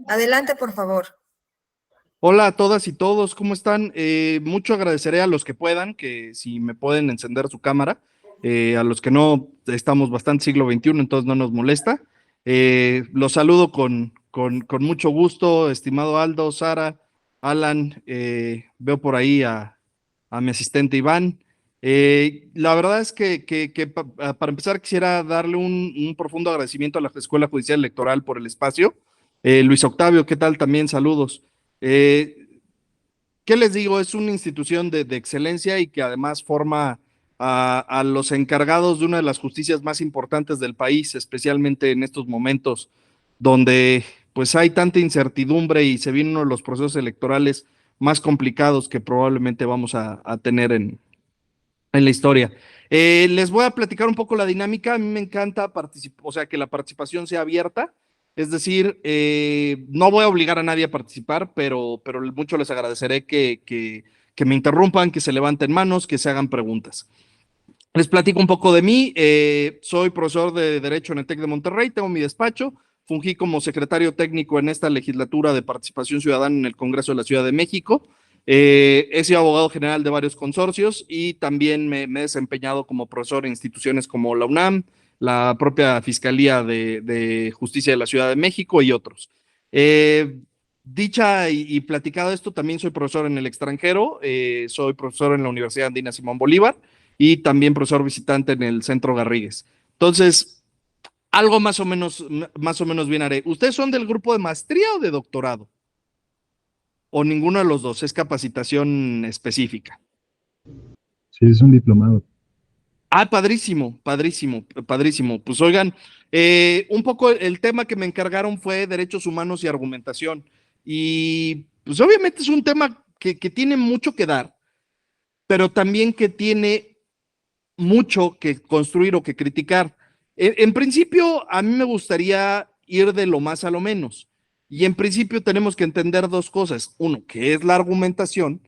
Adelante, por favor. Hola a todas y todos, ¿cómo están? Mucho agradeceré a los que puedan, que si me pueden encender su cámara, a los que no, estamos bastante siglo XXI, entonces no nos molesta. Los saludo con mucho gusto, estimado Aldo, Sara, Alan, veo por ahí a mi asistente Iván. La verdad es que para empezar quisiera darle un profundo agradecimiento a la Escuela Judicial Electoral por el espacio. Luis Octavio, ¿qué tal? También saludos. Eh, ¿Qué les digo? Es una institución de excelencia y que además forma a los encargados de una de las justicias más importantes del país, especialmente en estos momentos donde pues hay tanta incertidumbre y se vienen uno de los procesos electorales más complicados que probablemente vamos a tener en la historia. Les voy a platicar un poco la dinámica. A mí me encanta participar, o sea, que la participación sea abierta. Es decir, no voy a obligar a nadie a participar, pero mucho les agradeceré que me interrumpan, que se levanten manos, que se hagan preguntas. Les platico un poco de mí. Soy profesor de Derecho en el TEC de Monterrey, tengo mi despacho, fungí como secretario técnico en esta legislatura de participación ciudadana en el Congreso de la Ciudad de México. He sido abogado general de varios consorcios y también me he desempeñado como profesor en instituciones como la UNAM, la propia Fiscalía de Justicia de la Ciudad de México y otros. Dicha y platicado esto, también soy profesor en el extranjero, soy profesor en la Universidad Andina Simón Bolívar y también profesor visitante en el Centro Garrigues. Entonces, algo más o menos bien haré. ¿Ustedes son del grupo de maestría o de doctorado? ¿O ninguno de los dos? Es capacitación específica. Sí, es un diplomado. Ah, padrísimo, padrísimo, padrísimo. Pues oigan, un poco el tema que me encargaron fue derechos humanos y argumentación. Y pues obviamente es un tema que tiene mucho que dar, pero también que tiene mucho que construir o que criticar. En principio, a mí me gustaría ir de lo más a lo menos. Y en principio tenemos que entender dos cosas. Uno, qué es la argumentación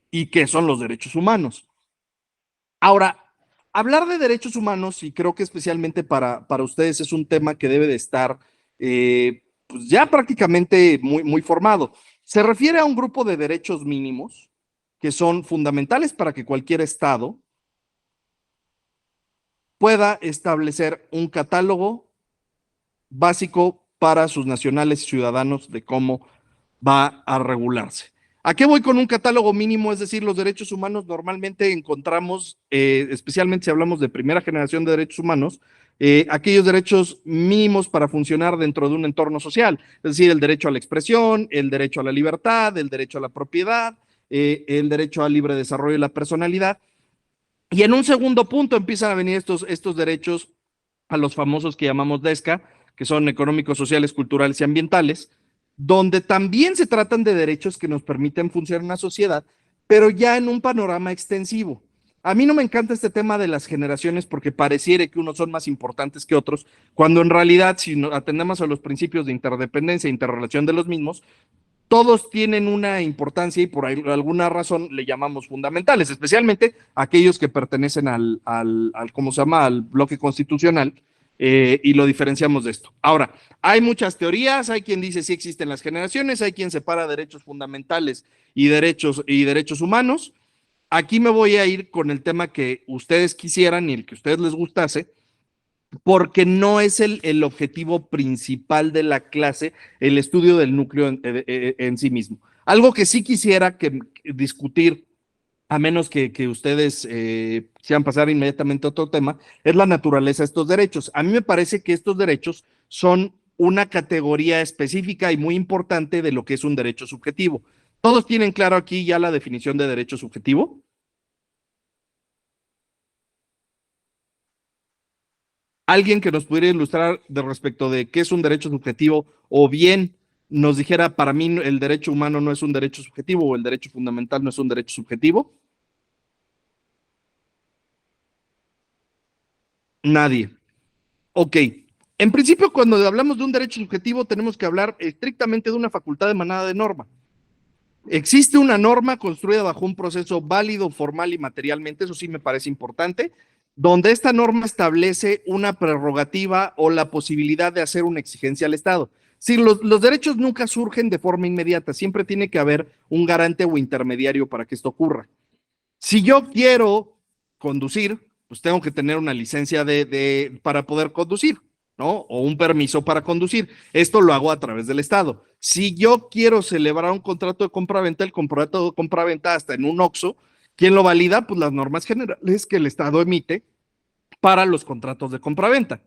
y qué son los derechos humanos. Ahora, hablar de derechos humanos, y creo que especialmente para ustedes es un tema que debe de estar pues ya prácticamente muy formado. Se refiere a un grupo de derechos mínimos que son fundamentales para que cualquier Estado pueda establecer un catálogo básico para sus nacionales y ciudadanos de cómo va a regularse. ¿A qué voy con un catálogo mínimo? Es decir, los derechos humanos normalmente encontramos, especialmente si hablamos de primera generación de derechos humanos, aquellos derechos mínimos para funcionar dentro de un entorno social, es decir, el derecho a la expresión, el derecho a la libertad, el derecho a la propiedad, el derecho al libre desarrollo de la personalidad. Y en un segundo punto empiezan a venir estos derechos a los famosos que llamamos DESCA, que son económicos, sociales, culturales y ambientales, donde también se tratan de derechos que nos permiten funcionar en una sociedad, pero ya en un panorama extensivo. A mí no me encanta este tema de las generaciones porque pareciera que unos son más importantes que otros, cuando en realidad, si atendemos a los principios de interdependencia e interrelación de los mismos, todos tienen una importancia y por alguna razón le llamamos fundamentales, especialmente aquellos que pertenecen ¿cómo se llama?, al bloque constitucional, y lo diferenciamos de esto. Ahora, hay muchas teorías, hay quien dice sí existen las generaciones, hay quien separa derechos fundamentales y derechos humanos. Aquí me voy a ir con el tema que ustedes quisieran y el que a ustedes les gustase, porque no es el objetivo principal de la clase el estudio del núcleo en sí mismo. Algo que sí quisiera discutir, a menos que ustedes quieran pasar inmediatamente a otro tema, es la naturaleza de estos derechos. A mí me parece que estos derechos son una categoría específica y muy importante de lo que es un derecho subjetivo. ¿Todos tienen claro aquí ya la definición de derecho subjetivo? Alguien que nos pudiera ilustrar de respecto de qué es un derecho subjetivo, o bien nos dijera, para mí el derecho humano no es un derecho subjetivo o el derecho fundamental no es un derecho subjetivo. Nadie. Ok. En principio, cuando hablamos de un derecho subjetivo, tenemos que hablar estrictamente de una facultad emanada de norma. Existe una norma construida bajo un proceso válido, formal y materialmente, eso sí me parece importante, donde esta norma establece una prerrogativa o la posibilidad de hacer una exigencia al Estado. Sí, los derechos nunca surgen de forma inmediata, siempre tiene que haber un garante o intermediario para que esto ocurra. Si yo quiero conducir, pues tengo que tener una licencia para poder conducir, ¿no? O un permiso para conducir. Esto lo hago a través del Estado. Si yo quiero celebrar un contrato de compraventa, el contrato de compraventa hasta en un OXXO, ¿quién lo valida? Pues las normas generales que el Estado emite para los contratos de compraventa.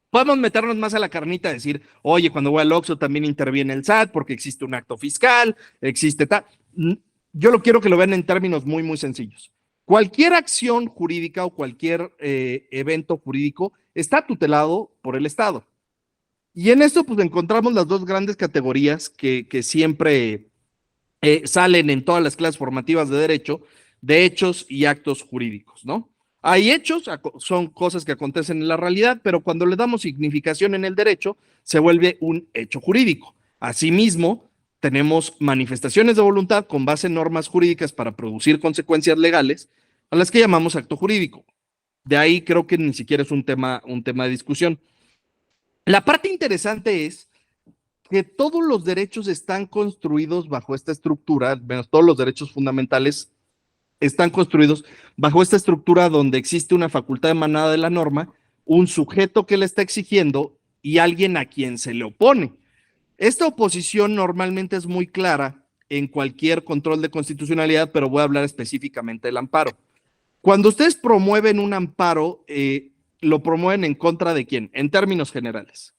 Podemos meternos más a la carnita, decir, oye, cuando voy al OXXO también interviene el SAT porque existe un acto fiscal, existe tal. Yo lo quiero que lo vean en términos muy, muy sencillos. Cualquier acción jurídica o cualquier evento jurídico está tutelado por el Estado. Y en esto, pues encontramos las dos grandes categorías que siempre salen en todas las clases formativas de derecho, de hechos y actos jurídicos, ¿no? Hay hechos, son cosas que acontecen en la realidad, pero cuando le damos significación en el derecho, se vuelve un hecho jurídico. Asimismo, tenemos manifestaciones de voluntad con base en normas jurídicas para producir consecuencias legales, a las que llamamos acto jurídico. De ahí creo que ni siquiera es un tema de discusión. La parte interesante es que todos los derechos están construidos bajo esta estructura, menos todos los derechos fundamentales están construidos bajo esta estructura donde existe una facultad emanada de la norma, un sujeto que le está exigiendo y alguien a quien se le opone. Esta oposición normalmente es muy clara en cualquier control de constitucionalidad, pero voy a hablar específicamente del amparo. Cuando ustedes promueven un amparo, ¿lo promueven en contra de quién? En términos generales.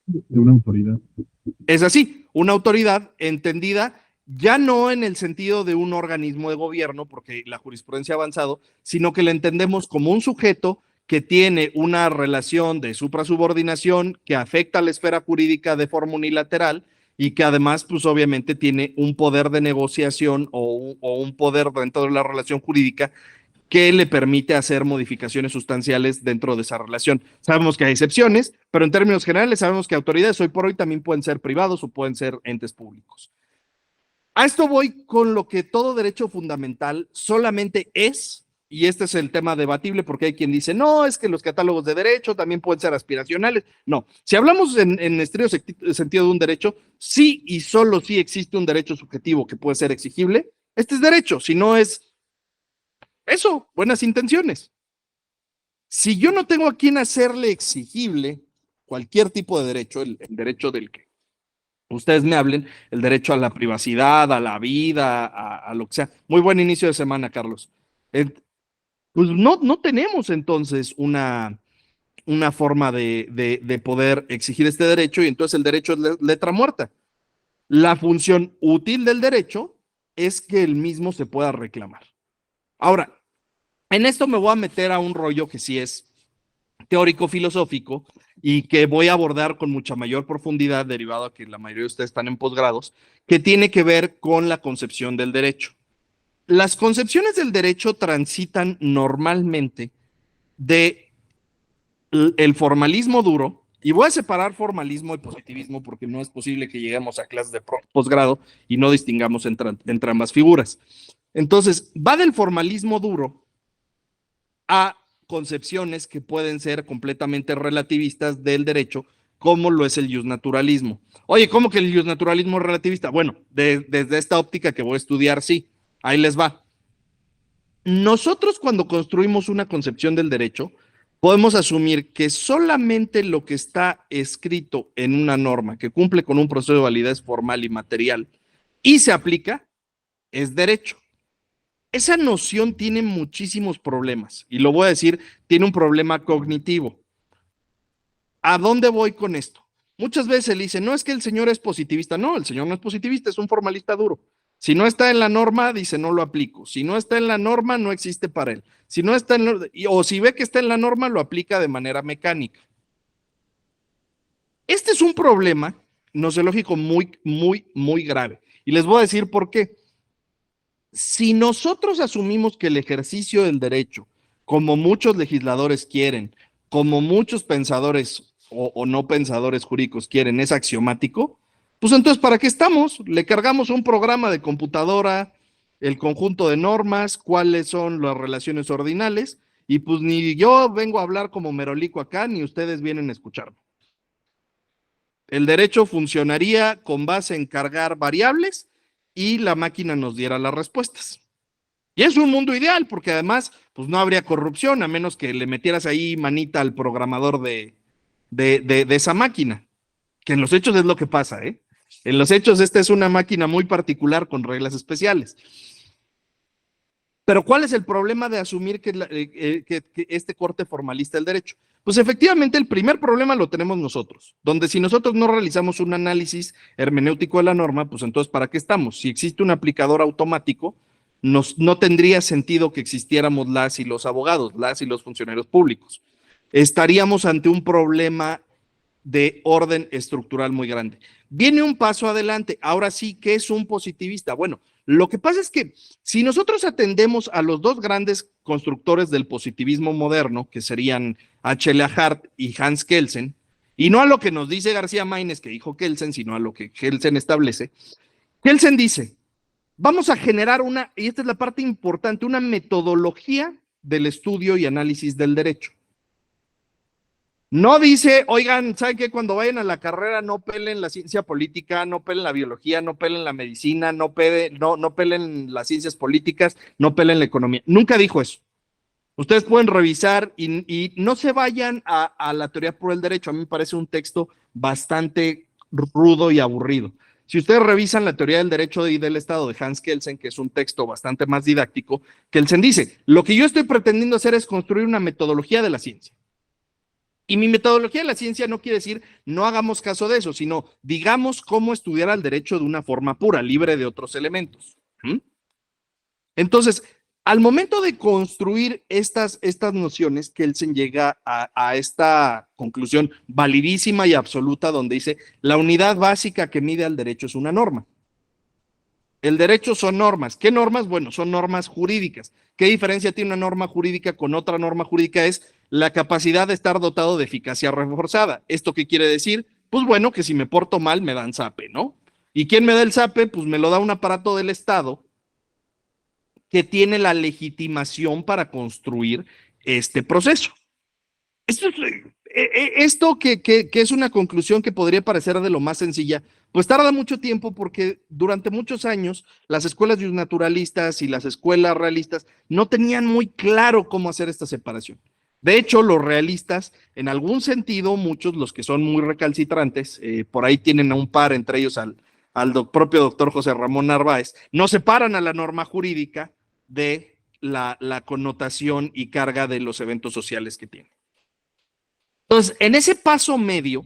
De una autoridad. Es así, una autoridad entendida ya no en el sentido de un organismo de gobierno, porque la jurisprudencia ha avanzado, sino que la entendemos como un sujeto que tiene una relación de suprasubordinación que afecta a la esfera jurídica de forma unilateral y que además, pues obviamente tiene un poder de negociación o un poder dentro de la relación jurídica que le permite hacer modificaciones sustanciales dentro de esa relación. Sabemos que hay excepciones, pero en términos generales sabemos que autoridades hoy por hoy también pueden ser privados o pueden ser entes públicos. A esto voy con lo que todo derecho fundamental solamente es, y este es el tema debatible porque hay quien dice, no, es que los catálogos de derecho también pueden ser aspiracionales. No, si hablamos en estricto sentido de un derecho, sí y solo sí existe un derecho subjetivo que puede ser exigible, este es derecho, si no es eso, buenas intenciones. Si yo no tengo a quien hacerle exigible cualquier tipo de derecho, el derecho del que ustedes me hablen, el derecho a la privacidad, a la vida, a lo que sea. Muy buen inicio de semana, Carlos. Pues no tenemos entonces una forma de poder exigir este derecho y entonces el derecho es letra muerta. La función útil del derecho es que el mismo se pueda reclamar. Ahora, en esto me voy a meter a un rollo que sí es teórico-filosófico y que voy a abordar con mucha mayor profundidad, derivado a que la mayoría de ustedes están en posgrados, que tiene que ver con la concepción del derecho. Las concepciones del derecho transitan normalmente de el formalismo duro, y voy a separar formalismo y positivismo porque no es posible que lleguemos a clases de posgrado y no distingamos entre ambas figuras. Entonces, va del formalismo duro a concepciones que pueden ser completamente relativistas del derecho, como lo es el justnaturalismo. Oye, ¿cómo que el justnaturalismo es relativista? Bueno, desde esta óptica que voy a estudiar, sí, ahí les va. Nosotros cuando construimos una concepción del derecho, podemos asumir que solamente lo que está escrito en una norma que cumple con un proceso de validez formal y material y se aplica, es derecho. Esa noción tiene muchísimos problemas y lo voy a decir, tiene un problema cognitivo. ¿A dónde voy con esto? Muchas veces se le dice, no es que el señor es positivista. No, el señor no es positivista, es un formalista duro. Si no está en la norma, dice, no lo aplico. Si no está en la norma, no existe para él. Si no está o si ve que está en la norma, lo aplica de manera mecánica. Este es un problema nosológico muy, muy, muy grave. Y les voy a decir por qué. Si nosotros asumimos que el ejercicio del derecho, como muchos legisladores quieren, como muchos pensadores o no pensadores jurídicos quieren, es axiomático, pues entonces, ¿para qué estamos? Le cargamos un programa de computadora, el conjunto de normas, cuáles son las relaciones ordinales, y pues ni yo vengo a hablar como merolico acá, ni ustedes vienen a escucharme. El derecho funcionaría con base en cargar variables y la máquina nos diera las respuestas. Y es un mundo ideal, porque además, pues no habría corrupción, a menos que le metieras ahí manita al programador de esa máquina, que en los hechos es lo que pasa, ¿eh? En los hechos, esta es una máquina muy particular con reglas especiales. Pero ¿cuál es el problema de asumir que este corte formalista del derecho? Pues efectivamente el primer problema lo tenemos nosotros, donde si nosotros no realizamos un análisis hermenéutico de la norma, pues entonces ¿para qué estamos? Si existe un aplicador automático, no tendría sentido que existiéramos las y los abogados, las y los funcionarios públicos. Estaríamos ante un problema de orden estructural muy grande. Viene un paso adelante. Ahora sí, ¿qué es un positivista? Bueno, lo que pasa es que si nosotros atendemos a los dos grandes constructores del positivismo moderno, que serían H.L. Hart y Hans Kelsen, y no a lo que nos dice García Maínez, que dijo Kelsen, sino a lo que Kelsen establece, Kelsen dice, vamos a generar una, y esta es la parte importante, una metodología del estudio y análisis del derecho. No dice, oigan, ¿saben qué? Cuando vayan a la carrera no pelen la ciencia política, no pelen la biología, no pelen la medicina, no pelen las ciencias políticas, no pelen la economía. Nunca dijo eso. Ustedes pueden revisar y no se vayan a la teoría por el derecho. A mí me parece un texto bastante rudo y aburrido. Si ustedes revisan la teoría del derecho y del Estado de Hans Kelsen, que es un texto bastante más didáctico, Kelsen dice, lo que yo estoy pretendiendo hacer es construir una metodología de la ciencia. Y mi metodología de la ciencia no quiere decir no hagamos caso de eso, sino digamos cómo estudiar al derecho de una forma pura, libre de otros elementos. Entonces, al momento de construir estas nociones, Kelsen llega a esta conclusión validísima y absoluta donde dice, la unidad básica que mide al derecho es una norma. El derecho son normas. ¿Qué normas? Bueno, son normas jurídicas. ¿Qué diferencia tiene una norma jurídica con otra norma jurídica? Es la capacidad de estar dotado de eficacia reforzada. ¿Esto qué quiere decir? Pues bueno, que si me porto mal me dan zape, ¿no? ¿Y quién me da el zape? Pues me lo da un aparato del Estado que tiene la legitimación para construir este proceso. Esto que es una conclusión que podría parecer de lo más sencilla, pues tarda mucho tiempo porque durante muchos años las escuelas naturalistas y las escuelas realistas no tenían muy claro cómo hacer esta separación. De hecho, los realistas, en algún sentido, muchos, los que son muy recalcitrantes, por ahí tienen a un par, entre ellos al propio doctor José Ramón Narváez, no separan a la norma jurídica de la connotación y carga de los eventos sociales que tiene. Entonces, en ese paso medio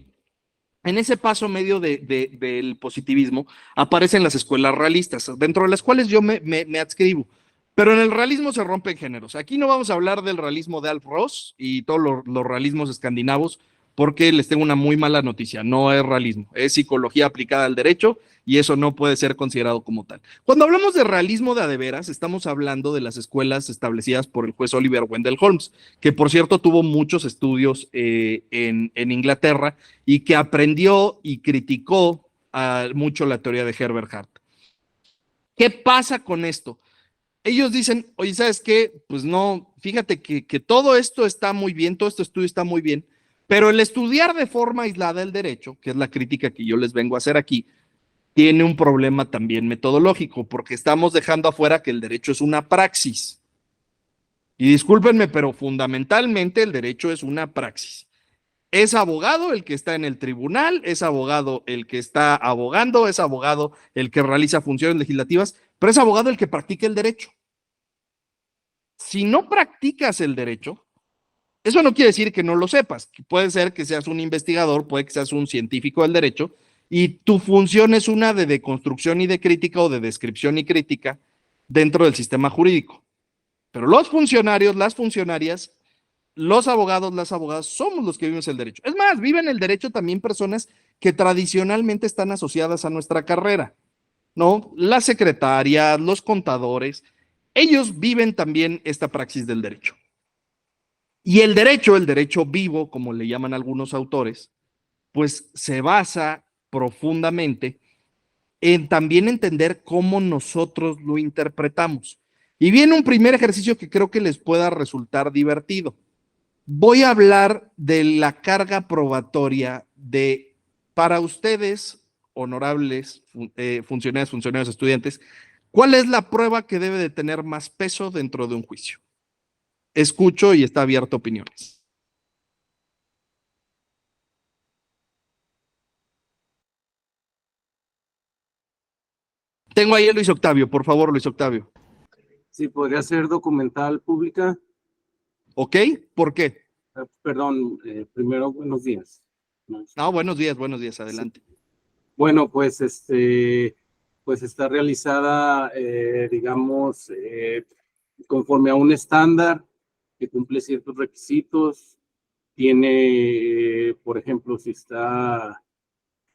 del positivismo, aparecen las escuelas realistas, dentro de las cuales yo me adscribo. Pero en el realismo se rompen géneros. Aquí no vamos a hablar del realismo de Alf Ross y todos los realismos escandinavos, porque les tengo una muy mala noticia. No es realismo, es psicología aplicada al derecho y eso no puede ser considerado como tal. Cuando hablamos de realismo de a de veras, estamos hablando de las escuelas establecidas por el juez Oliver Wendell Holmes, que por cierto tuvo muchos estudios en Inglaterra y que aprendió y criticó mucho la teoría de Herbert Hart. ¿Qué pasa con esto? Ellos dicen, oye, ¿sabes qué? Pues no, fíjate que todo esto está muy bien, todo este estudio está muy bien, pero el estudiar de forma aislada el derecho, que es la crítica que yo les vengo a hacer aquí, tiene un problema también metodológico, porque estamos dejando afuera que el derecho es una praxis. Y discúlpenme, pero fundamentalmente el derecho es una praxis. Es abogado el que está en el tribunal, es abogado el que está abogando, es abogado el que realiza funciones legislativas, pero es abogado el que practica el derecho. Si no practicas el derecho, eso no quiere decir que no lo sepas. Puede ser que seas un investigador, puede que seas un científico del derecho, y tu función es una de deconstrucción y de crítica o de descripción y crítica dentro del sistema jurídico. Pero los funcionarios, las funcionarias, los abogados, las abogadas, somos los que vivimos el derecho. Es más, viven el derecho también personas que tradicionalmente están asociadas a nuestra carrera, ¿no? Las secretarias, los contadores, ellos viven también esta praxis del derecho. Y el derecho vivo, como le llaman algunos autores, pues se basa profundamente en también entender cómo nosotros lo interpretamos. Y viene un primer ejercicio que creo que les pueda resultar divertido. Voy a hablar de la carga probatoria de, para ustedes, honorables funcionarios, estudiantes, ¿cuál es la prueba que debe de tener más peso dentro de un juicio? Escucho y está abierto a opiniones. Tengo ahí a Luis Octavio, por favor, Luis Octavio. Sí, podría ser documental pública. ¿Ok? ¿Por qué? Perdón, primero, buenos días. No, buenos días, adelante. Bueno, pues pues está realizada, digamos, conforme a un estándar que cumple ciertos requisitos. Tiene, por ejemplo, si está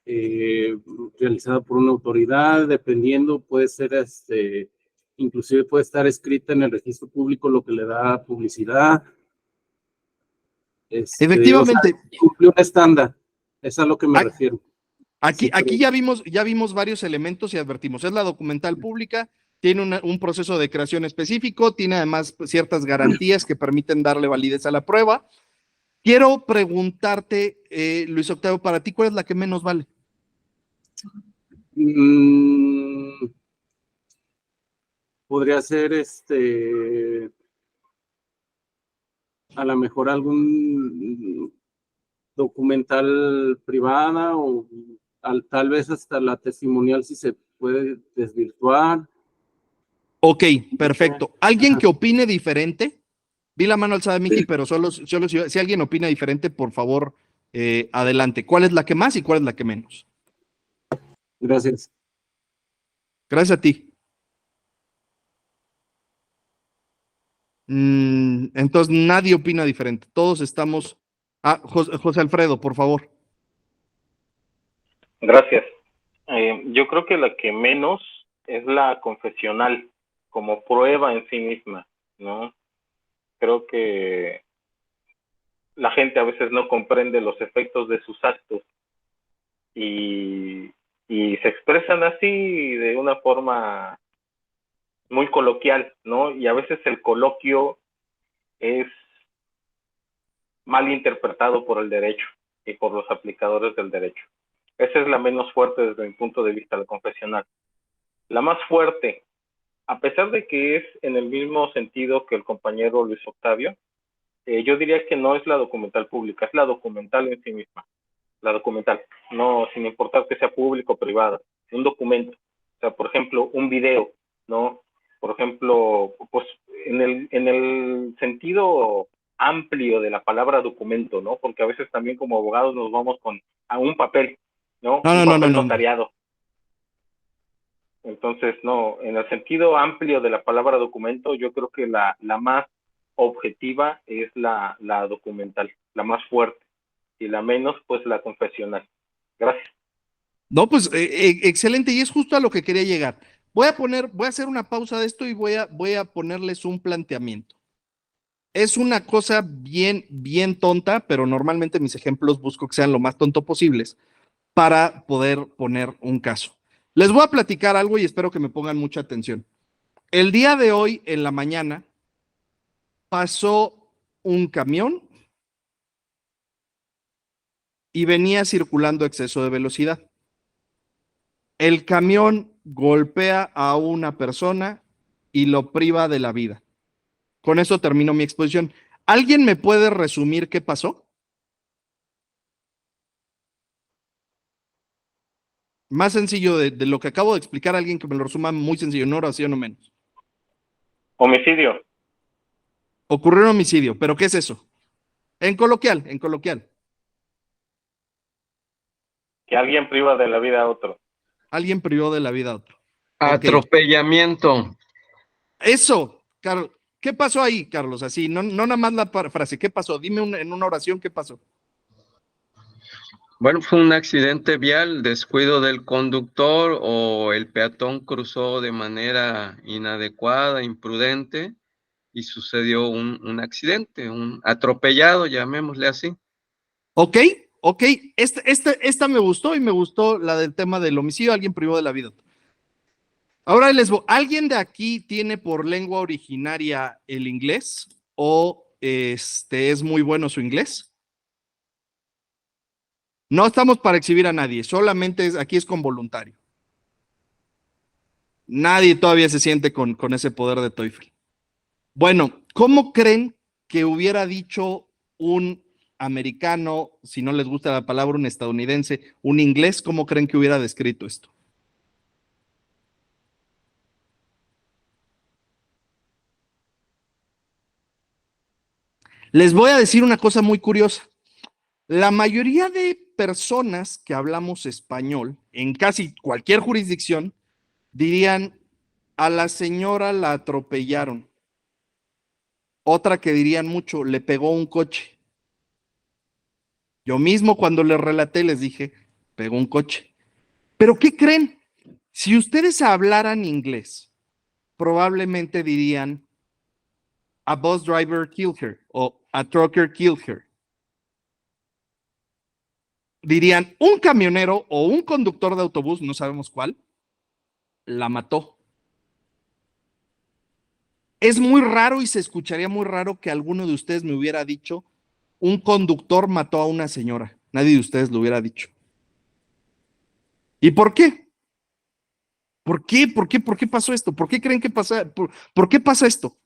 realizada por una autoridad, dependiendo, puede ser, inclusive puede estar escrita en el registro público, lo que le da publicidad. Efectivamente. O sea, cumple un estándar, es a lo que me refiero. Aquí, Sí, aquí ya vimos varios elementos y advertimos. Es la documental pública, tiene un proceso de creación específico, tiene además ciertas garantías que permiten darle validez a la prueba. Quiero preguntarte, Luis Octavio, para ti, ¿cuál es la que menos vale? Podría ser a lo mejor algún documental privada o tal vez hasta la testimonial si se puede desvirtuar. Ok, perfecto. ¿Alguien que opine diferente? Vi la mano alzada, Miki, pero solo si alguien opina diferente, por favor, adelante. ¿Cuál es la que más y cuál es la que menos? Gracias. Gracias a ti. Entonces nadie opina diferente. Todos estamos. José Alfredo, por favor. Gracias. Yo creo que la que menos es la confesional, como prueba en sí misma, ¿no? Creo que la gente a veces no comprende los efectos de sus actos y se expresan así de una forma muy coloquial, ¿no? Y a veces el coloquio es mal interpretado por el derecho y por los aplicadores del derecho. Esa es la menos fuerte desde mi punto de vista, la confesional. La más fuerte, a pesar de que es en el mismo sentido que el compañero Luis Octavio, yo diría que no es la documental pública, es la documental en sí misma. La documental, no, sin importar que sea público o privada, un documento. O sea, por ejemplo, un video, ¿no? Por ejemplo, pues en el sentido amplio de la palabra documento, ¿no? Porque a veces también como abogados nos vamos a un papel, ¿no? Un papel notariado. Entonces, no, en el sentido amplio de la palabra documento, yo creo que la más objetiva es la documental, la más fuerte, y la menos, pues la confesional. Gracias. No, pues excelente, y es justo a lo que quería llegar. Voy a hacer una pausa de esto y voy a ponerles un planteamiento. Es una cosa bien tonta, pero normalmente mis ejemplos busco que sean lo más tonto posibles para poder poner un caso. Les voy a platicar algo y espero que me pongan mucha atención. El día de hoy, en la mañana, pasó un camión y venía circulando a exceso de velocidad. El camión golpea a una persona y lo priva de la vida. Con eso termino mi exposición. ¿Alguien me puede resumir qué pasó? Más sencillo de lo que acabo de explicar, alguien que me lo resuma muy sencillo, no oración o menos. Homicidio. Ocurrió un homicidio, pero ¿qué es eso? En coloquial. Que alguien priva de la vida a otro. Alguien privó de la vida a otro. Atropellamiento. Okay. Eso, Carlos. ¿Qué pasó ahí, Carlos? Así, no nada más la frase. ¿Qué pasó? Dime en una oración qué pasó. Bueno, fue un accidente vial, descuido del conductor o el peatón cruzó de manera inadecuada, imprudente y sucedió un accidente, un atropellado, llamémosle así. Ok, Ok, esta me gustó y me gustó la del tema del homicidio, alguien privó de la vida. Ahora les voy, ¿alguien de aquí tiene por lengua originaria el inglés o es muy bueno su inglés? No estamos para exhibir a nadie, solamente aquí es con voluntario. Nadie todavía se siente con ese poder de TOEFL. Bueno, ¿cómo creen que hubiera dicho un americano, si no les gusta la palabra, un estadounidense, un inglés, cómo creen que hubiera descrito esto? Les voy a decir una cosa muy curiosa. La mayoría de personas que hablamos español, en casi cualquier jurisdicción, dirían, a la señora la atropellaron. Otra que dirían mucho, le pegó un coche. Yo mismo cuando les relaté les dije, pegó un coche. ¿Pero qué creen? Si ustedes hablaran inglés, probablemente dirían, a bus driver killed her o a trucker killed her. Dirían, un camionero o un conductor de autobús, no sabemos cuál, la mató. Es muy raro y se escucharía muy raro que alguno de ustedes me hubiera dicho, un conductor mató a una señora. Nadie de ustedes lo hubiera dicho. ¿Y por qué? ¿Por qué? ¿Por qué? ¿Por qué pasó esto? ¿Por qué creen que pasa? ¿Por qué pasa esto?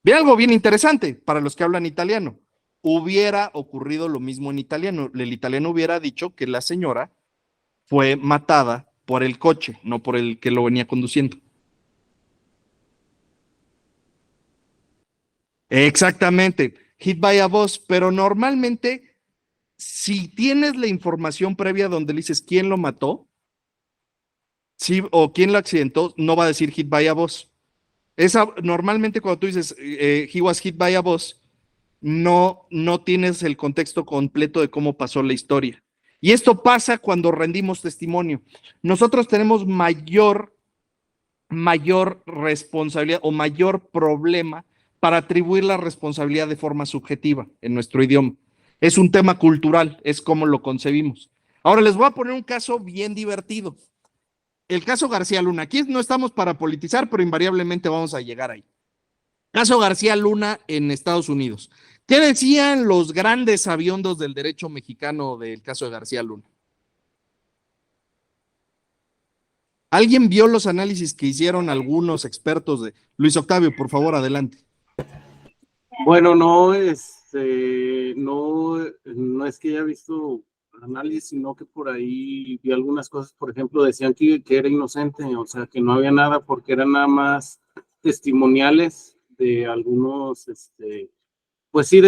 Ve algo bien interesante para los que hablan italiano. Hubiera ocurrido lo mismo en italiano. El italiano hubiera dicho que la señora fue matada por el coche, no por el que lo venía conduciendo. Exactamente, hit by a bus, pero normalmente, si tienes la información previa donde le dices quién lo mató, sí, o quién lo accidentó, no va a decir hit by a bus. Normalmente cuando tú dices he was hit by a bus, no tienes el contexto completo de cómo pasó la historia. Y esto pasa cuando rendimos testimonio. Nosotros tenemos mayor responsabilidad o mayor problema para atribuir la responsabilidad de forma subjetiva en nuestro idioma. Es un tema cultural, es como lo concebimos. Ahora les voy a poner un caso bien divertido. El caso García Luna. Aquí no estamos para politizar, pero invariablemente vamos a llegar ahí. Caso García Luna en Estados Unidos. ¿Qué decían los grandes sabiondos del derecho mexicano del caso de García Luna? ¿Alguien vio los análisis que hicieron algunos expertos de Luis Octavio? Por favor, adelante. Bueno, no es que haya visto análisis, sino que por ahí vi algunas cosas, por ejemplo, decían que era inocente, o sea, que no había nada porque eran nada más testimoniales de algunos, pues sí,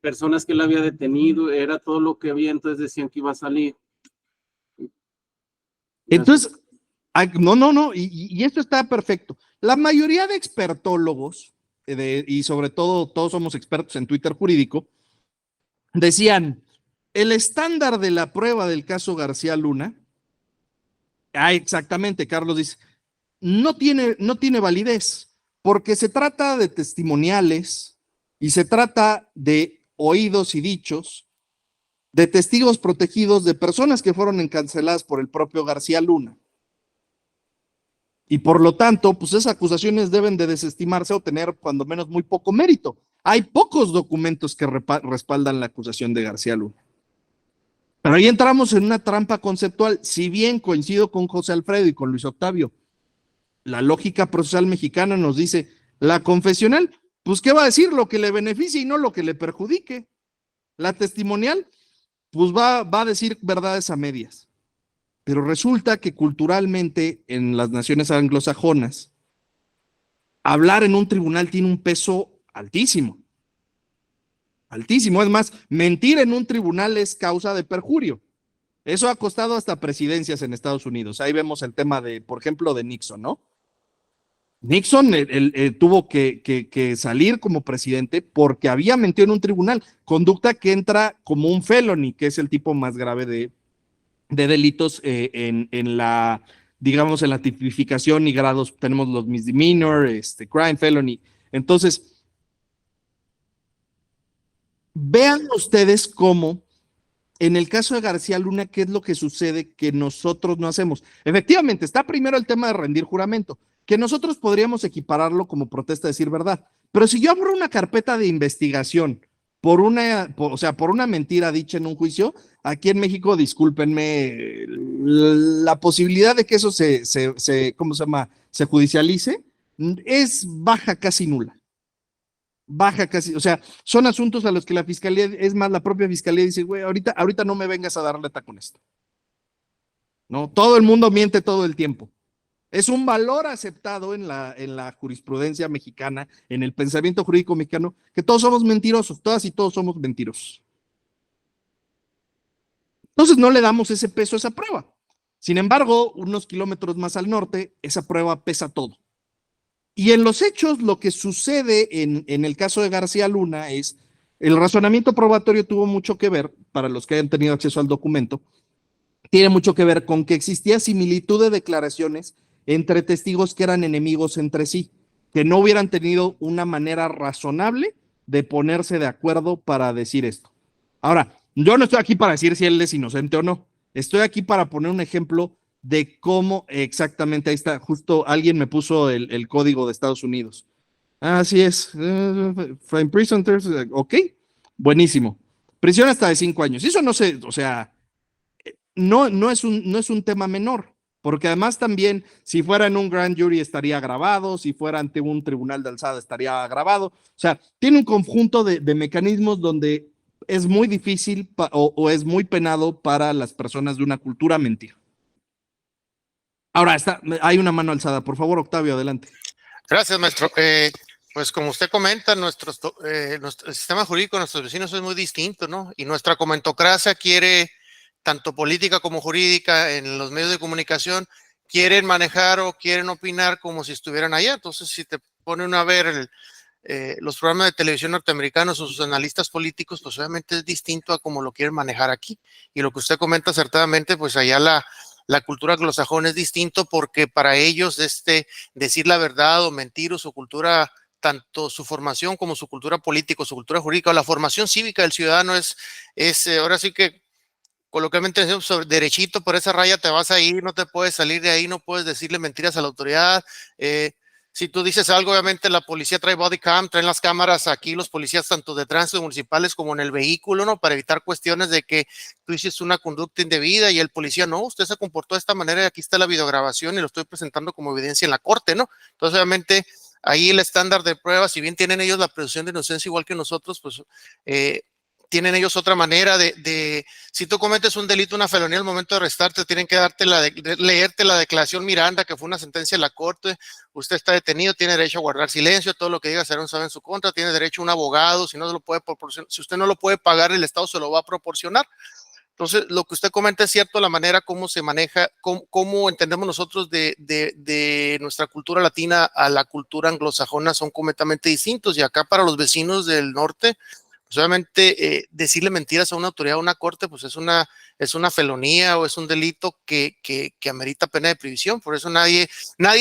personas que él había detenido, era todo lo que había, entonces decían que iba a salir. Entonces, no, y esto está perfecto. La mayoría de expertólogos, y sobre todo todos somos expertos en Twitter jurídico, decían, el estándar de la prueba del caso García Luna, exactamente, Carlos dice, no tiene validez, porque se trata de testimoniales y se trata de oídos y dichos de testigos protegidos de personas que fueron encarceladas por el propio García Luna. Y por lo tanto, pues esas acusaciones deben de desestimarse o tener cuando menos muy poco mérito. Hay pocos documentos que respaldan la acusación de García Luna. Pero ahí entramos en una trampa conceptual. Si bien coincido con José Alfredo y con Luis Octavio, la lógica procesal mexicana nos dice, la confesional, pues ¿qué va a decir? Lo que le beneficie y no lo que le perjudique. La testimonial, pues va a decir verdades a medias. Pero resulta que culturalmente en las naciones anglosajonas, hablar en un tribunal tiene un peso altísimo. Altísimo. Es más, mentir en un tribunal es causa de perjurio. Eso ha costado hasta presidencias en Estados Unidos. Ahí vemos el tema de, por ejemplo, de Nixon, ¿no? Nixon tuvo que salir como presidente porque había mentido en un tribunal. Conducta que entra como un felony, que es el tipo más grave de delitos en la, digamos, en la tipificación y grados. Tenemos los misdemeanor, crime, felony. Entonces, vean ustedes cómo, en el caso de García Luna, ¿qué es lo que sucede que nosotros no hacemos? Efectivamente, está primero el tema de rendir juramento, que nosotros podríamos equipararlo como protesta de decir verdad. Pero si yo abro una carpeta de investigación por una mentira dicha en un juicio, aquí en México, discúlpenme, la posibilidad de que eso ¿cómo se llama? Se judicialice es baja, casi nula. Baja casi, o sea, son asuntos a los que la fiscalía, es más, la propia fiscalía dice, güey, ahorita no me vengas a dar lata con esto. No, todo el mundo miente todo el tiempo. Es un valor aceptado en la jurisprudencia mexicana, en el pensamiento jurídico mexicano, que todos somos mentirosos, todas y todos somos mentirosos. Entonces no le damos ese peso a esa prueba. Sin embargo, unos kilómetros más al norte, esa prueba pesa todo. Y en los hechos, lo que sucede en el caso de García Luna es, el razonamiento probatorio tuvo mucho que ver, para los que hayan tenido acceso al documento, tiene mucho que ver con que existía similitud de declaraciones entre testigos que eran enemigos entre sí, que no hubieran tenido una manera razonable de ponerse de acuerdo para decir esto. Ahora, yo no estoy aquí para decir si él es inocente o no, estoy aquí para poner un ejemplo de cómo exactamente, ahí está, justo alguien me puso el código de Estados Unidos. Así es, for prison, ok, buenísimo. Prisión hasta de 5 años. Eso no sé, o sea, no es un tema menor, porque además también, si fuera en un grand jury estaría grabado, si fuera ante un tribunal de alzada estaría grabado. O sea, tiene un conjunto de mecanismos donde es muy difícil o es muy penado para las personas de una cultura mentir. Ahora, hay una mano alzada. Por favor, Octavio, adelante. Gracias, maestro. Pues como usted comenta, nuestro sistema jurídico de nuestros vecinos es muy distinto, ¿no? Y nuestra comentocracia quiere, tanto política como jurídica, en los medios de comunicación, quieren manejar o quieren opinar como si estuvieran allá. Entonces, si te ponen a ver los programas de televisión norteamericanos o sus analistas políticos, pues obviamente es distinto a como lo quieren manejar aquí. Y lo que usted comenta acertadamente, pues allá la cultura anglosajona es distinto porque para ellos decir la verdad o mentir o su cultura, tanto su formación como su cultura política, su cultura jurídica o la formación cívica del ciudadano es ahora sí que coloquialmente sobre derechito por esa raya te vas a ir, no te puedes salir de ahí, no puedes decirle mentiras a la autoridad. Si tú dices algo, obviamente la policía trae body cam, traen las cámaras aquí, los policías tanto de tránsito municipales como en el vehículo, ¿no? Para evitar cuestiones de que tú hiciste una conducta indebida y el policía, no, usted se comportó de esta manera y aquí está la videograbación y lo estoy presentando como evidencia en la corte, ¿no? Entonces, obviamente, ahí el estándar de pruebas, si bien tienen ellos la presunción de inocencia igual que nosotros, pues tienen ellos otra manera si tú cometes un delito, una felonía, al momento de arrestarte, tienen que leerte la declaración Miranda, que fue una sentencia de la corte. Usted está detenido, tiene derecho a guardar silencio, todo lo que diga será un saber en su contra, tiene derecho a un abogado, si usted no lo puede pagar, el Estado se lo va a proporcionar. Entonces, lo que usted comenta es cierto, la manera como se maneja, cómo entendemos nosotros de nuestra cultura latina a la cultura anglosajona son completamente distintos. Y acá para los vecinos del norte, pues obviamente decirle mentiras a una autoridad o una corte, pues es una felonía o es un delito que amerita pena de prisión. Por eso nadie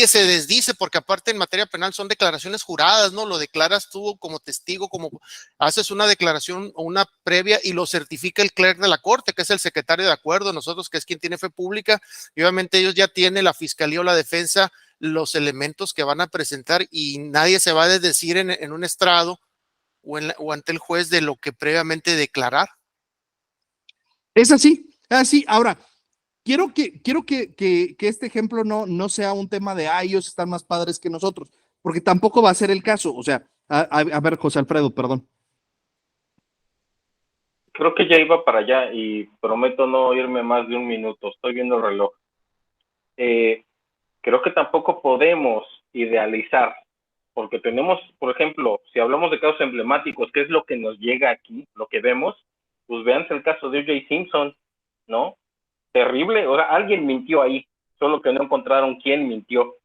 se desdice, porque aparte en materia penal son declaraciones juradas, ¿no? Lo declaras tú como testigo, como haces una declaración o una previa y lo certifica el clerk de la corte, que es el secretario de acuerdo, nosotros que es quien tiene fe pública, y obviamente ellos ya tienen la fiscalía o la defensa los elementos que van a presentar y nadie se va a desdecir en un estrado o ante el juez de lo que previamente declarar. Es así, así. Ahora, quiero que este ejemplo no sea un tema de, ellos están más padres que nosotros, porque tampoco va a ser el caso. O sea, a ver, José Alfredo, perdón. Creo que ya iba para allá y prometo no irme más de un minuto. Estoy viendo el reloj. Creo que tampoco podemos idealizar, porque tenemos, por ejemplo, si hablamos de casos emblemáticos, ¿qué es lo que nos llega aquí? Lo que vemos, pues vean el caso de O.J. Simpson, ¿no? Terrible, o sea, alguien mintió ahí, solo que no encontraron quién mintió,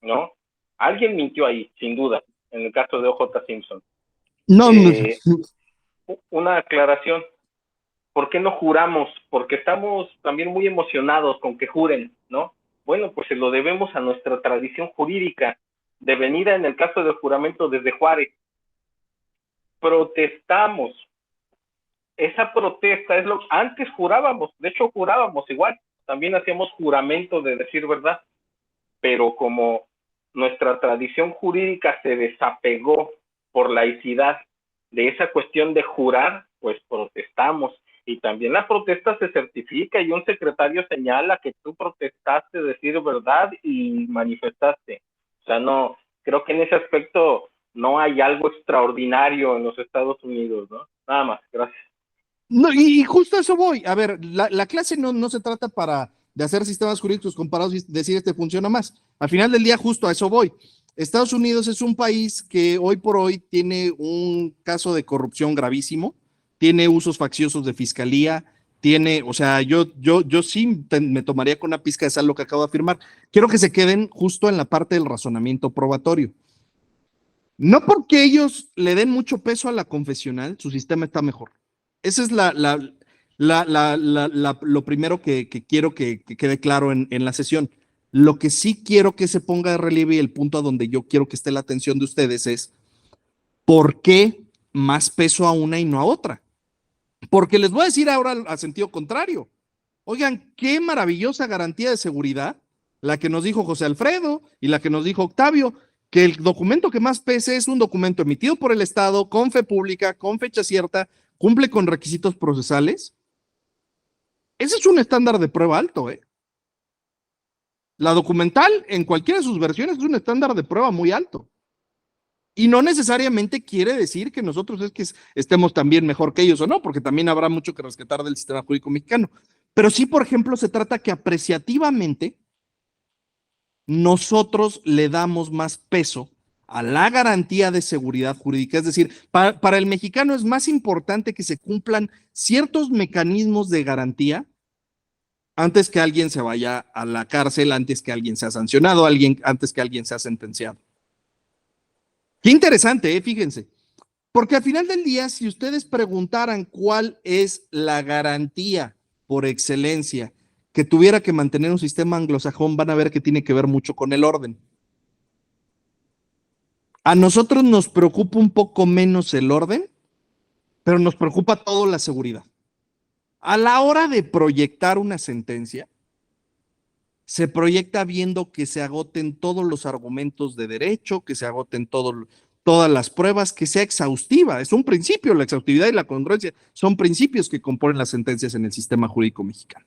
¿no? Alguien mintió ahí, sin duda, en el caso de O.J. Simpson. No, una aclaración, ¿por qué no juramos? Porque estamos también muy emocionados con que juren, ¿no? Bueno, pues se lo debemos a nuestra tradición jurídica, devenida en el caso del juramento desde Juárez. Protestamos esa protesta es lo antes jurábamos, de hecho jurábamos igual, también hacíamos juramento de decir verdad, pero como nuestra tradición jurídica se desapegó por laicidad de esa cuestión de jurar, pues protestamos. Y también la protesta se certifica y un secretario señala que tú protestaste, decir verdad y manifestaste. O sea, no, creo que en ese aspecto no hay algo extraordinario en los Estados Unidos, ¿no? Nada más, gracias. No, y justo a eso voy. A ver, la clase no se trata de hacer sistemas jurídicos comparados y decir este funciona más. Al final del día, justo a eso voy. Estados Unidos es un país que hoy por hoy tiene un caso de corrupción gravísimo, tiene usos facciosos de fiscalía, tiene, o sea, yo sí me tomaría con una pizca de sal lo que acabo de afirmar. Quiero que se queden justo en la parte del razonamiento probatorio. No porque ellos le den mucho peso a la confesional, su sistema está mejor. Ese es lo primero que quiero que quede claro en la sesión. Lo que sí quiero que se ponga de relieve y el punto a donde yo quiero que esté la atención de ustedes es ¿por qué más peso a una y no a otra? Porque les voy a decir ahora a sentido contrario. Oigan, qué maravillosa garantía de seguridad la que nos dijo José Alfredo y la que nos dijo Octavio, que el documento que más pese es un documento emitido por el Estado, con fe pública, con fecha cierta, cumple con requisitos procesales. Ese es un estándar de prueba alto, ¿eh? La documental, en cualquiera de sus versiones, es un estándar de prueba muy alto. Y no necesariamente quiere decir que nosotros es que estemos también mejor que ellos o no, porque también habrá mucho que rescatar del sistema jurídico mexicano. Pero sí, por ejemplo, se trata que apreciativamente nosotros le damos más peso a la garantía de seguridad jurídica. Es decir, para el mexicano es más importante que se cumplan ciertos mecanismos de garantía antes que alguien se vaya a la cárcel, antes que alguien sea sancionado, antes que alguien sea sentenciado. Qué interesante, fíjense. Porque al final del día, si ustedes preguntaran cuál es la garantía por excelencia que tuviera que mantener un sistema anglosajón, van a ver que tiene que ver mucho con el orden. A nosotros nos preocupa un poco menos el orden, pero nos preocupa todo la seguridad. A la hora de proyectar una sentencia, se proyecta viendo que se agoten todos los argumentos de derecho, que se agoten todas las pruebas, que sea exhaustiva. Es un principio, la exhaustividad y la congruencia son principios que componen las sentencias en el sistema jurídico mexicano.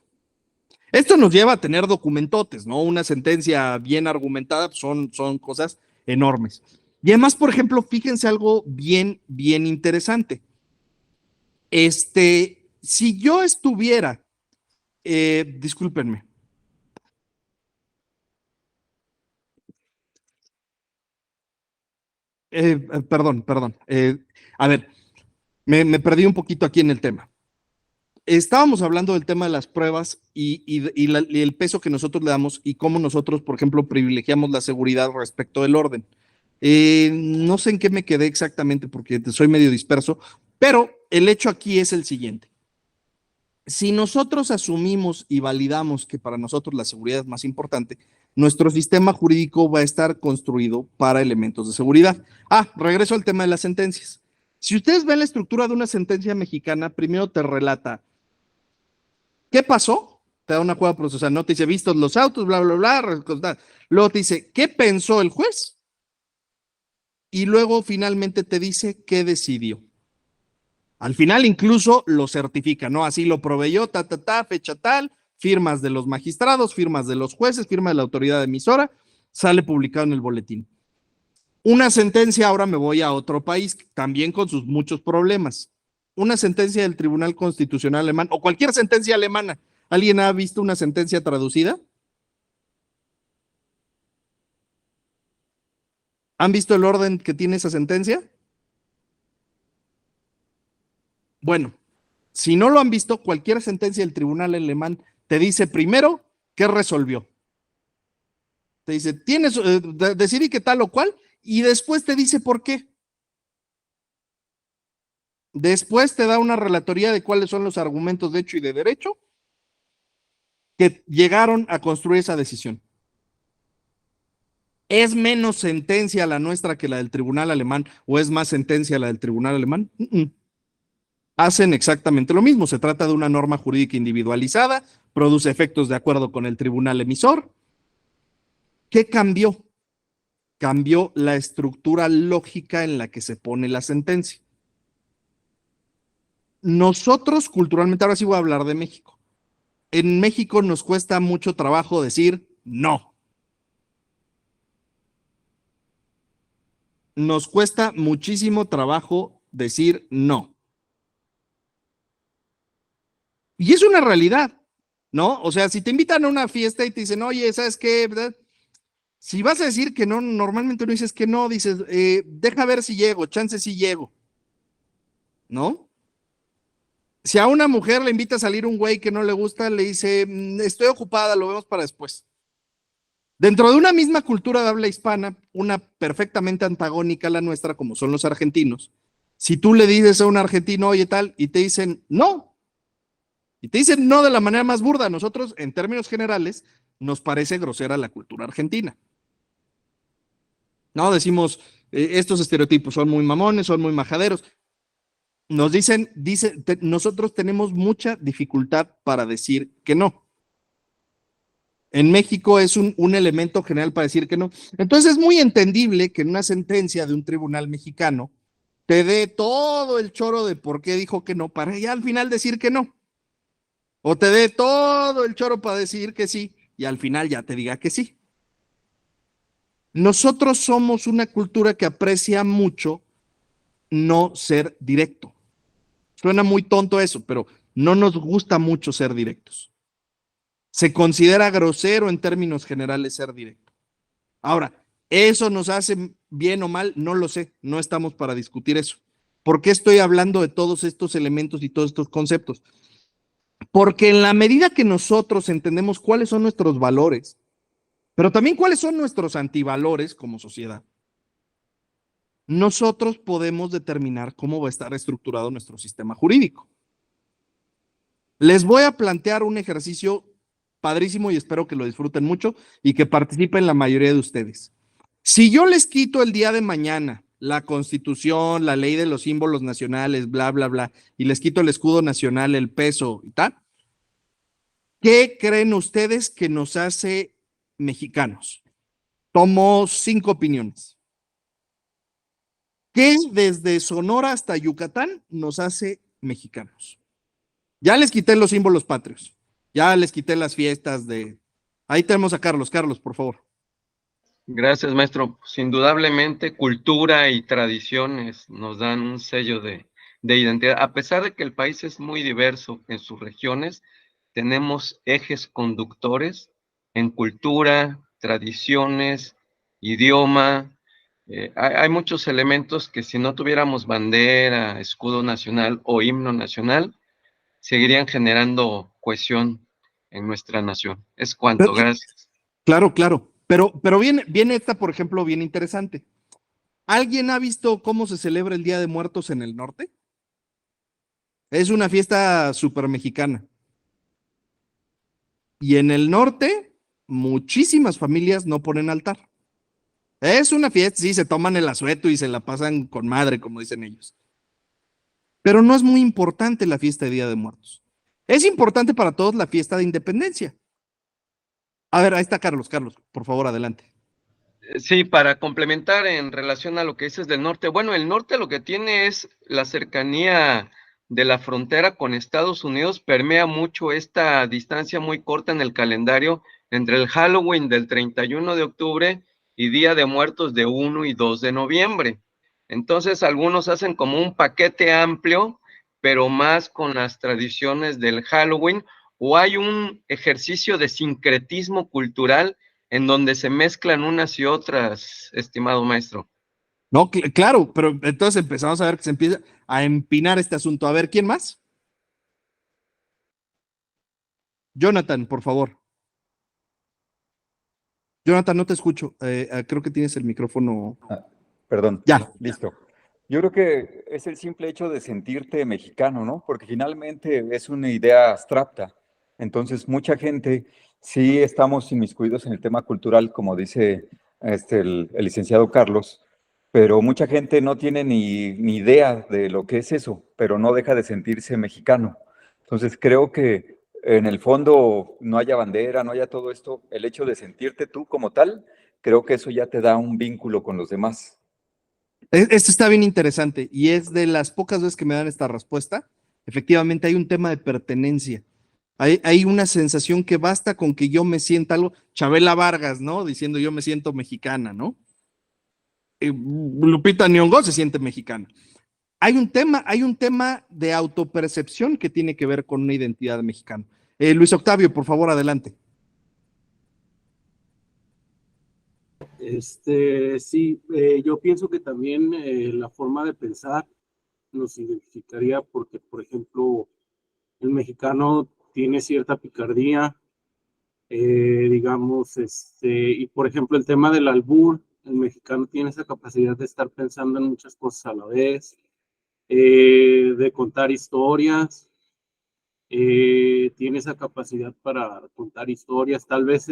Esto nos lleva a tener documentotes, ¿no? Una sentencia bien argumentada son cosas enormes. Y además, por ejemplo, fíjense algo bien interesante. Si yo estuviera, discúlpenme. Perdón. A ver, me perdí un poquito aquí en el tema. Estábamos hablando del tema de las pruebas y el peso que nosotros le damos y cómo nosotros, por ejemplo, privilegiamos la seguridad respecto del orden. No sé en qué me quedé exactamente porque soy medio disperso, pero el hecho aquí es el siguiente. Si nosotros asumimos y validamos que para nosotros la seguridad es más importante, nuestro sistema jurídico va a estar construido para elementos de seguridad. Regreso al tema de las sentencias. Si ustedes ven la estructura de una sentencia mexicana, primero te relata ¿qué pasó? Te da una cueva procesal, no te dice vistos los autos, bla, bla, bla. Luego te dice ¿qué pensó el juez? Y luego finalmente te dice ¿qué decidió? Al final incluso lo certifica, ¿no? Así lo proveyó, fecha tal, firmas de los magistrados, firmas de los jueces, firma de la autoridad emisora, sale publicado en el boletín. Una sentencia, ahora me voy a otro país, también con sus muchos problemas. Una sentencia del Tribunal Constitucional Alemán, o cualquier sentencia alemana. ¿Alguien ha visto una sentencia traducida? ¿Han visto el orden que tiene esa sentencia? Bueno, si no lo han visto, cualquier sentencia del tribunal alemán te dice primero qué resolvió. Te dice, tienes, decidí que tal o cual, y después te dice por qué. Después te da una relatoría de cuáles son los argumentos de hecho y de derecho que llegaron a construir esa decisión. ¿Es menos sentencia la nuestra que la del tribunal alemán o es más sentencia la del tribunal alemán? hacen exactamente lo mismo. Se trata de una norma jurídica individualizada, produce efectos de acuerdo con el tribunal emisor. ¿Qué cambió? Cambió la estructura lógica en la que se pone la sentencia. Nosotros culturalmente, ahora sí voy a hablar de México. En México nos cuesta mucho trabajo decir no. Nos cuesta muchísimo trabajo decir no. Y es una realidad, ¿no? O sea, si te invitan a una fiesta y te dicen, oye, ¿sabes qué? ¿Verdad? Si vas a decir que no, normalmente no dices que no, dices, deja ver si llego, chance si llego, ¿no? Si a una mujer le invita a salir un güey que no le gusta, le dice, estoy ocupada, lo vemos para después. Dentro de una misma cultura de habla hispana, una perfectamente antagónica a la nuestra, como son los argentinos, si tú le dices a un argentino, oye tal, y te dicen no, y te dicen no de la manera más burda, a nosotros, en términos generales, nos parece grosera la cultura argentina. No, decimos, estos estereotipos son muy mamones, son muy majaderos. Nos nosotros tenemos mucha dificultad para decir que no. En México es un elemento general para decir que no. Entonces es muy entendible que en una sentencia de un tribunal mexicano te dé todo el choro de por qué dijo que no, para ya al final decir que no. O te dé todo el choro para decir que sí, y al final ya te diga que sí. Nosotros somos una cultura que aprecia mucho no ser directo. Suena muy tonto eso, pero no nos gusta mucho ser directos. Se considera grosero en términos generales ser directo. Ahora, ¿eso nos hace bien o mal? No lo sé, no estamos para discutir eso. ¿Por qué estoy hablando de todos estos elementos y todos estos conceptos? Porque en la medida que nosotros entendemos cuáles son nuestros valores, pero también cuáles son nuestros antivalores como sociedad, nosotros podemos determinar cómo va a estar estructurado nuestro sistema jurídico. Les voy a plantear un ejercicio padrísimo y espero que lo disfruten mucho y que participen la mayoría de ustedes. Si yo les quito el día de mañana la Constitución, la ley de los símbolos nacionales, bla, bla, bla, y les quito el escudo nacional, el peso y tal, ¿qué creen ustedes que nos hace mexicanos? Tomo 5 opiniones. ¿Qué desde Sonora hasta Yucatán nos hace mexicanos? Ya les quité los símbolos patrios, ya les quité las fiestas de... Ahí tenemos a Carlos. Carlos, por favor. Gracias, maestro. Pues, indudablemente, cultura y tradiciones nos dan un sello de identidad. A pesar de que el país es muy diverso en sus regiones, tenemos ejes conductores en cultura, tradiciones, idioma. Hay muchos elementos que si no tuviéramos bandera, escudo nacional o himno nacional, seguirían generando cohesión en nuestra nación. Es cuanto, gracias. Claro, claro. Pero viene esta, por ejemplo, bien interesante. ¿Alguien ha visto cómo se celebra el Día de Muertos en el norte? Es una fiesta súper mexicana. Y en el norte, muchísimas familias no ponen altar. Es una fiesta, sí, se toman el asueto y se la pasan con madre, como dicen ellos. Pero no es muy importante la fiesta de Día de Muertos. Es importante para todos la fiesta de Independencia. A ver, ahí está Carlos. Carlos, por favor, adelante. Sí, para complementar en relación a lo que dices del norte. Bueno, el norte lo que tiene es la cercanía de la frontera con Estados Unidos, permea mucho esta distancia muy corta en el calendario entre el Halloween del 31 de octubre y Día de Muertos de 1 y 2 de noviembre. Entonces, algunos hacen como un paquete amplio, pero más con las tradiciones del Halloween, o hay un ejercicio de sincretismo cultural en donde se mezclan unas y otras, estimado maestro. No, claro, pero entonces empezamos a ver que se empieza a empinar este asunto. A ver, ¿quién más? Jonathan, por favor. Jonathan, no te escucho. Creo que tienes el micrófono. Perdón. Ya. Listo. Yo creo que es el simple hecho de sentirte mexicano, ¿no? Porque finalmente es una idea abstracta. Entonces, mucha gente sí estamos inmiscuidos en el tema cultural, como dice el licenciado Carlos, pero mucha gente no tiene ni idea de lo que es eso, pero no deja de sentirse mexicano. Entonces creo que en el fondo no haya bandera, no haya todo esto, el hecho de sentirte tú como tal, creo que eso ya te da un vínculo con los demás. Esto está bien interesante y es de las pocas veces que me dan esta respuesta. Efectivamente, hay un tema de pertenencia. Hay una sensación que basta con que yo me sienta algo. Chabela Vargas, ¿no? Diciendo yo me siento mexicana, ¿no? Lupita Nyong'o se siente mexicana. Hay un tema de autopercepción que tiene que ver con una identidad mexicana. Luis Octavio, por favor, adelante. Sí, yo pienso que también la forma de pensar nos identificaría porque, por ejemplo, el mexicano tiene cierta picardía, digamos, y por ejemplo, el tema del albur, el mexicano tiene esa capacidad de estar pensando en muchas cosas a la vez, de contar historias, tiene esa capacidad para contar historias, tal vez,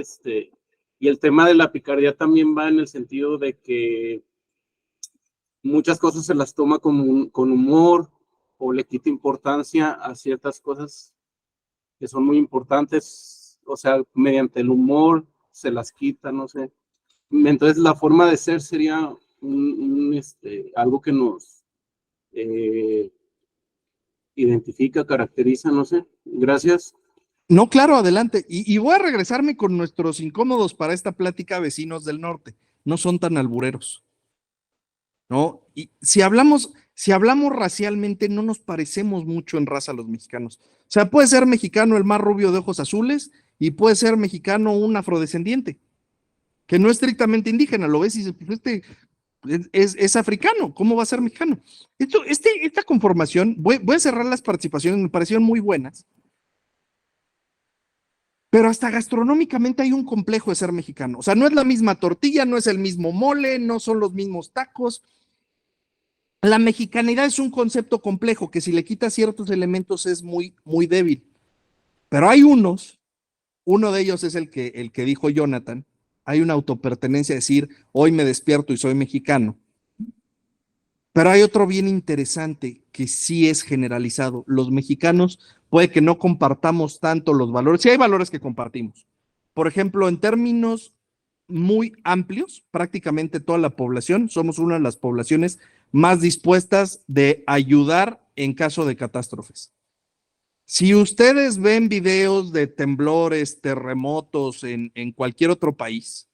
y el tema de la picardía también va en el sentido de que muchas cosas se las toma con humor o le quita importancia a ciertas cosas que son muy importantes, o sea, mediante el humor se las quita, no sé. Entonces la forma de ser sería algo que nos identifica, caracteriza, no sé. Gracias. No, claro, adelante. Y voy a regresarme con nuestros incómodos para esta plática vecinos del norte. No son tan albureros, ¿no? Y si hablamos racialmente, no nos parecemos mucho en raza los mexicanos. O sea, puede ser mexicano el más rubio de ojos azules y puede ser mexicano un afrodescendiente, que no es estrictamente indígena, lo ves y dices, pues es africano, ¿cómo va a ser mexicano? Esta conformación, voy a cerrar las participaciones, me parecieron muy buenas, pero hasta gastronómicamente hay un complejo de ser mexicano. O sea, no es la misma tortilla, no es el mismo mole, no son los mismos tacos. La mexicanidad es un concepto complejo que si le quitas ciertos elementos es muy, muy débil. Pero hay uno de ellos es el que dijo Jonathan, hay una autopertenencia, decir, hoy me despierto y soy mexicano. Pero hay otro bien interesante que sí es generalizado. Los mexicanos puede que no compartamos tanto los valores. Sí hay valores que compartimos. Por ejemplo, en términos muy amplios, prácticamente toda la población, somos una de las poblaciones más dispuestas de ayudar en caso de catástrofes. Si ustedes ven videos de temblores, terremotos en cualquier otro país,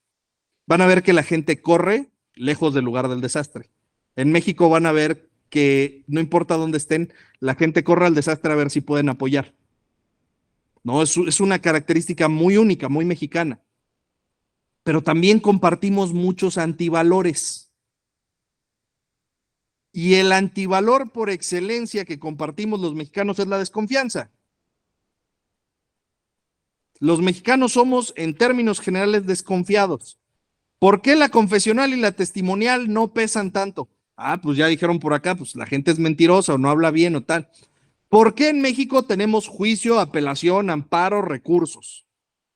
van a ver que la gente corre lejos del lugar del desastre. En México van a ver que no importa dónde estén, la gente corre al desastre a ver si pueden apoyar. No, es una característica muy única, muy mexicana. Pero también compartimos muchos antivalores. Y el antivalor por excelencia que compartimos los mexicanos es la desconfianza. Los mexicanos somos, en términos generales, desconfiados. ¿Por qué la confesional y la testimonial no pesan tanto? Ah, pues ya dijeron por acá, pues la gente es mentirosa o no habla bien o tal. ¿Por qué en México tenemos juicio, apelación, amparo, recursos?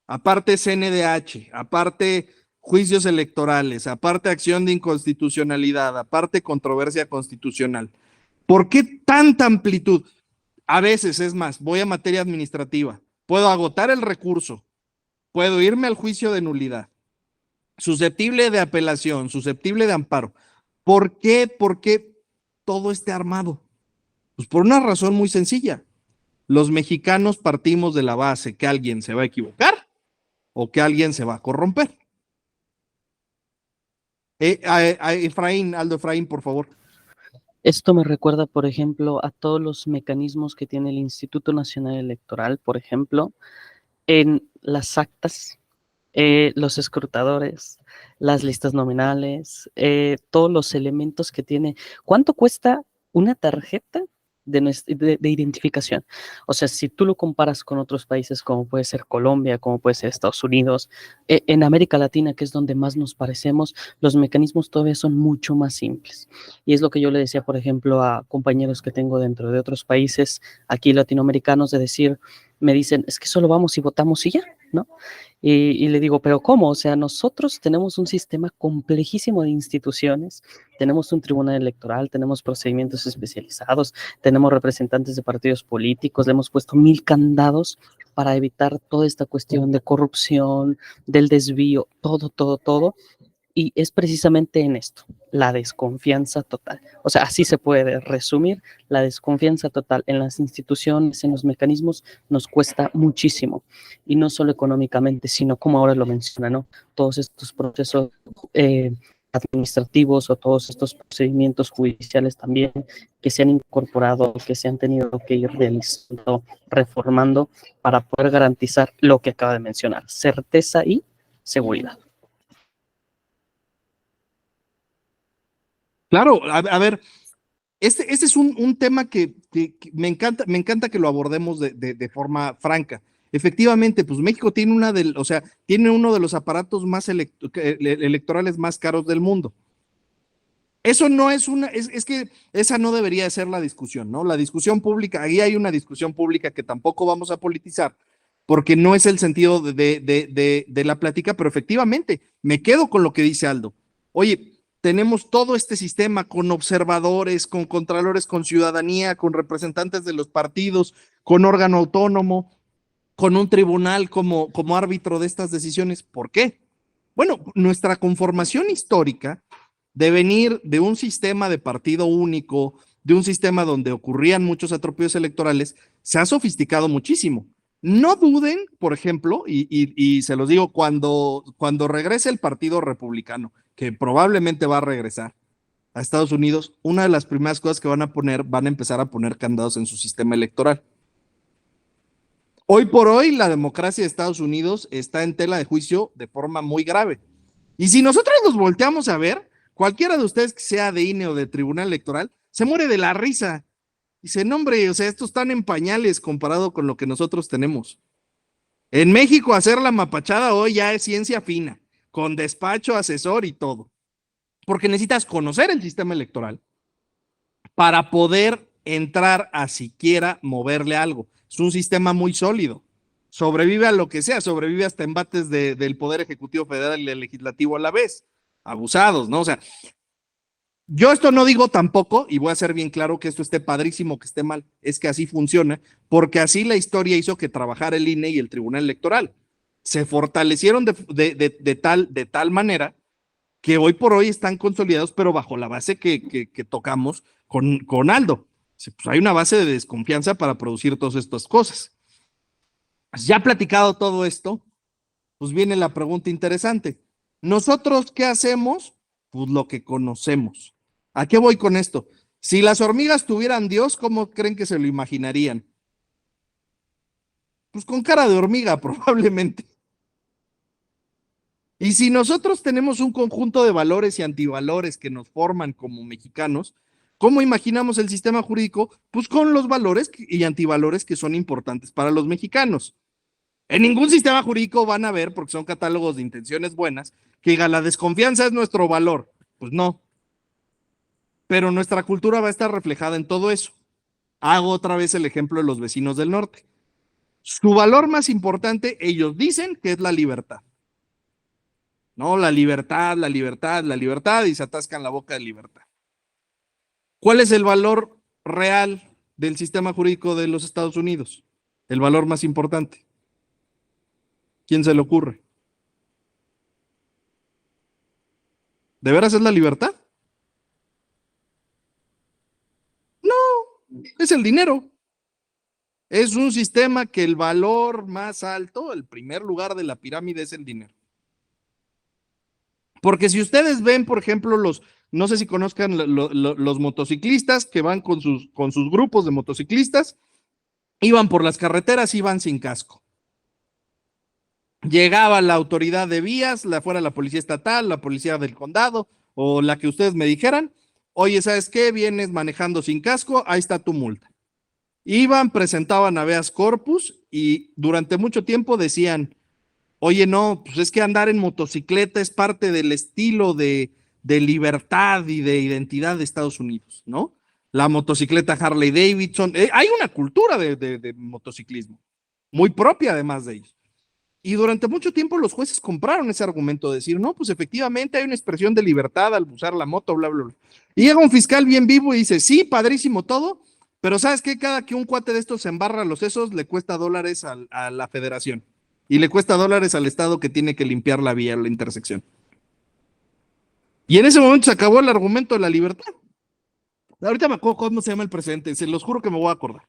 Aparte CNDH, aparte juicios electorales, aparte acción de inconstitucionalidad, aparte controversia constitucional. ¿Por qué tanta amplitud? A veces, es más, voy a materia administrativa, puedo agotar el recurso, puedo irme al juicio de nulidad, susceptible de apelación, susceptible de amparo. ¿Por qué? ¿Por qué todo esté armado? Pues por una razón muy sencilla. Los mexicanos partimos de la base que alguien se va a equivocar o que alguien se va a corromper. Aldo Efraín, por favor. Esto me recuerda, por ejemplo, a todos los mecanismos que tiene el Instituto Nacional Electoral, por ejemplo, en las actas, los escrutadores, las listas nominales, todos los elementos que tiene. ¿Cuánto cuesta una tarjeta de identificación? O sea, si tú lo comparas con otros países como puede ser Colombia, como puede ser Estados Unidos, en América Latina, que es donde más nos parecemos, los mecanismos todavía son mucho más simples. Y es lo que yo le decía, por ejemplo, a compañeros que tengo dentro de otros países, aquí latinoamericanos, de decir, me dicen, es que solo vamos y votamos y ya. ¿no? Y le digo, ¿pero cómo? O sea, nosotros tenemos un sistema complejísimo de instituciones, tenemos un tribunal electoral, tenemos procedimientos especializados, tenemos representantes de partidos políticos, le hemos puesto 1000 candados para evitar toda esta cuestión de corrupción, del desvío, todo. Y es precisamente en esto, la desconfianza total. O sea, así se puede resumir, la desconfianza total en las instituciones, en los mecanismos, nos cuesta muchísimo. Y no solo económicamente, sino como ahora lo menciona, ¿no? Todos estos procesos administrativos o todos estos procedimientos judiciales también que se han incorporado, que se han tenido que ir realizando, reformando para poder garantizar lo que acaba de mencionar, certeza y seguridad. Claro, a ver, este es un tema que me encanta que lo abordemos de forma franca. Efectivamente, pues México tiene tiene uno de los aparatos más electorales más caros del mundo. Eso no es es que esa no debería de ser la discusión, ¿no? La discusión pública, ahí hay una discusión pública que tampoco vamos a politizar, porque no es el sentido de la plática, pero efectivamente, me quedo con lo que dice Aldo. Oye, tenemos todo este sistema con observadores, con contralores, con ciudadanía, con representantes de los partidos, con órgano autónomo, con un tribunal como árbitro de estas decisiones. ¿Por qué? Bueno, nuestra conformación histórica de venir de un sistema de partido único, de un sistema donde ocurrían muchos atropellos electorales, se ha sofisticado muchísimo. No duden, por ejemplo, y se los digo, cuando regrese el Partido Republicano, que probablemente va a regresar a Estados Unidos, una de las primeras cosas que van a empezar a poner candados en su sistema electoral. Hoy por hoy, la democracia de Estados Unidos está en tela de juicio de forma muy grave. Y si nosotros nos volteamos a ver, cualquiera de ustedes que sea de INE o de Tribunal Electoral, se muere de la risa. Dice, no hombre, o sea, estos están en pañales comparado con lo que nosotros tenemos. En México, hacer la mapachada hoy ya es ciencia fina, con despacho, asesor y todo. Porque necesitas conocer el sistema electoral para poder entrar a siquiera moverle algo. Es un sistema muy sólido. Sobrevive a lo que sea, sobrevive hasta embates del Poder Ejecutivo Federal y el Legislativo a la vez. Abusados, ¿no? O sea, yo esto no digo tampoco, y voy a ser bien claro que esto esté padrísimo, que esté mal, es que así funciona, porque así la historia hizo que trabajara el INE y el Tribunal Electoral. Se fortalecieron de tal manera que hoy por hoy están consolidados, pero bajo la base que tocamos con Aldo. Pues hay una base de desconfianza para producir todas estas cosas. Ya platicado todo esto, pues viene la pregunta interesante. ¿Nosotros qué hacemos? Pues lo que conocemos. ¿A qué voy con esto? Si las hormigas tuvieran Dios, ¿cómo creen que se lo imaginarían? Pues con cara de hormiga, probablemente. Y si nosotros tenemos un conjunto de valores y antivalores que nos forman como mexicanos, ¿cómo imaginamos el sistema jurídico? Pues con los valores y antivalores que son importantes para los mexicanos. En ningún sistema jurídico van a ver, porque son catálogos de intenciones buenas, que diga la desconfianza es nuestro valor. Pues no. Pero nuestra cultura va a estar reflejada en todo eso. Hago otra vez el ejemplo de los vecinos del norte. Su valor más importante, ellos dicen que es la libertad. No, la libertad, y se atascan la boca de libertad. ¿Cuál es el valor real del sistema jurídico de los Estados Unidos? El valor más importante. ¿Quién se le ocurre? ¿De veras es la libertad? No, es el dinero. Es un sistema que el valor más alto, el primer lugar de la pirámide es el dinero. Porque si ustedes ven, por ejemplo, no sé si conozcan los motociclistas que van con sus grupos de motociclistas, iban por las carreteras, iban sin casco. Llegaba la autoridad de vías, fuera la policía estatal, la policía del condado o la que ustedes me dijeran, oye, ¿sabes qué? Vienes manejando sin casco, ahí está tu multa. Iban, presentaban habeas corpus y durante mucho tiempo decían, oye, no, pues es que andar en motocicleta es parte del estilo de libertad y de identidad de Estados Unidos, ¿no? La motocicleta Harley Davidson, hay una cultura de motociclismo, muy propia además de ellos. Y durante mucho tiempo los jueces compraron ese argumento de decir, no, pues efectivamente hay una expresión de libertad al usar la moto, bla, bla, bla. Y llega un fiscal bien vivo y dice, sí, padrísimo todo, pero ¿sabes qué? Cada que un cuate de estos se embarra los sesos, le cuesta $, a la federación. Y le cuesta $, al estado que tiene que limpiar la vía, la intersección. Y en ese momento se acabó el argumento de la libertad. Ahorita me acuerdo cómo se llama el presidente, se los juro que me voy a acordar.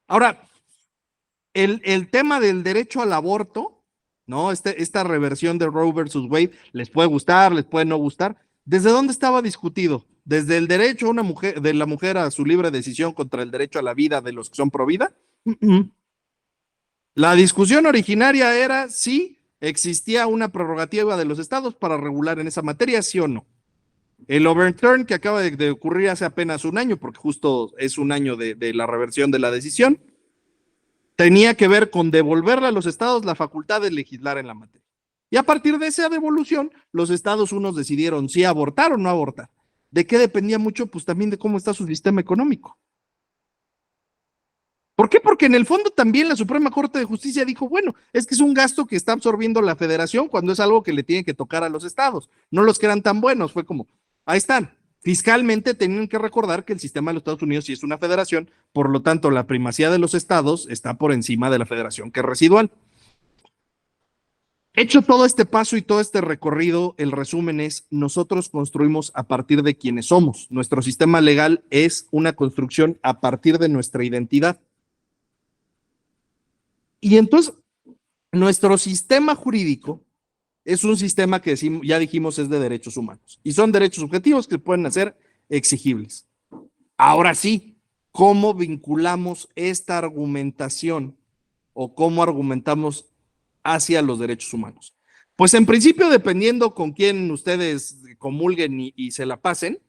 Ahora, el tema del derecho al aborto, ¿no? Esta reversión de Roe versus Wade, les puede gustar, les puede no gustar. ¿Desde dónde estaba discutido? ¿Desde el derecho de la mujer a su libre decisión contra el derecho a la vida de los que son pro vida? La discusión originaria era si existía una prerrogativa de los estados para regular en esa materia, sí o no. El overturn que acaba de ocurrir hace apenas un año, porque justo es un año de la reversión de la decisión, tenía que ver con devolverle a los estados la facultad de legislar en la materia. Y a partir de esa devolución, los estados unos decidieron si abortar o no abortar. ¿De qué dependía mucho? Pues también de cómo está su sistema económico. ¿Por qué? Porque en el fondo también la Suprema Corte de Justicia dijo, bueno, es que es un gasto que está absorbiendo la federación cuando es algo que le tiene que tocar a los estados, no los que eran tan buenos. Fue como, ahí están. Fiscalmente tenían que recordar que el sistema de los Estados Unidos sí es una federación, por lo tanto la primacía de los estados está por encima de la federación, que es residual. Hecho todo este paso y todo este recorrido, el resumen es, nosotros construimos a partir de quienes somos. Nuestro sistema legal es una construcción a partir de nuestra identidad. Y entonces, nuestro sistema jurídico es un sistema que ya dijimos es de derechos humanos y son derechos subjetivos que pueden ser exigibles. Ahora sí, ¿cómo vinculamos esta argumentación o cómo argumentamos hacia los derechos humanos? Pues en principio, dependiendo con quién ustedes comulguen y se la pasen,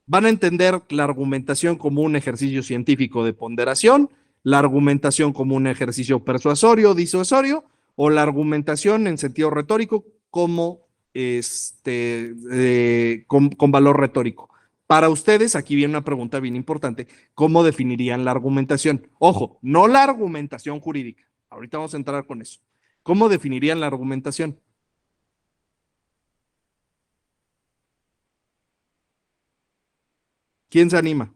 van a entender la argumentación como un ejercicio científico de ponderación, la argumentación como un ejercicio persuasorio, disuasorio, o la argumentación en sentido retórico como con valor retórico. Para ustedes, aquí viene una pregunta bien importante, ¿cómo definirían la argumentación? Ojo, no la argumentación jurídica, ahorita vamos a entrar con eso. ¿Cómo definirían la argumentación? ¿Quién se anima?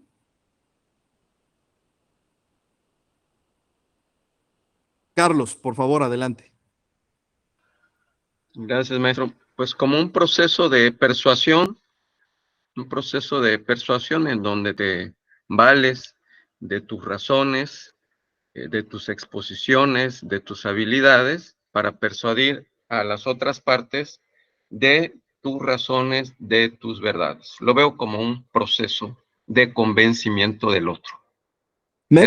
Carlos, por favor, adelante. Gracias, maestro. Pues como un proceso de persuasión en donde te vales de tus razones, de tus exposiciones, de tus habilidades para persuadir a las otras partes de tus razones, de tus verdades. Lo veo como un proceso de convencimiento del otro. Me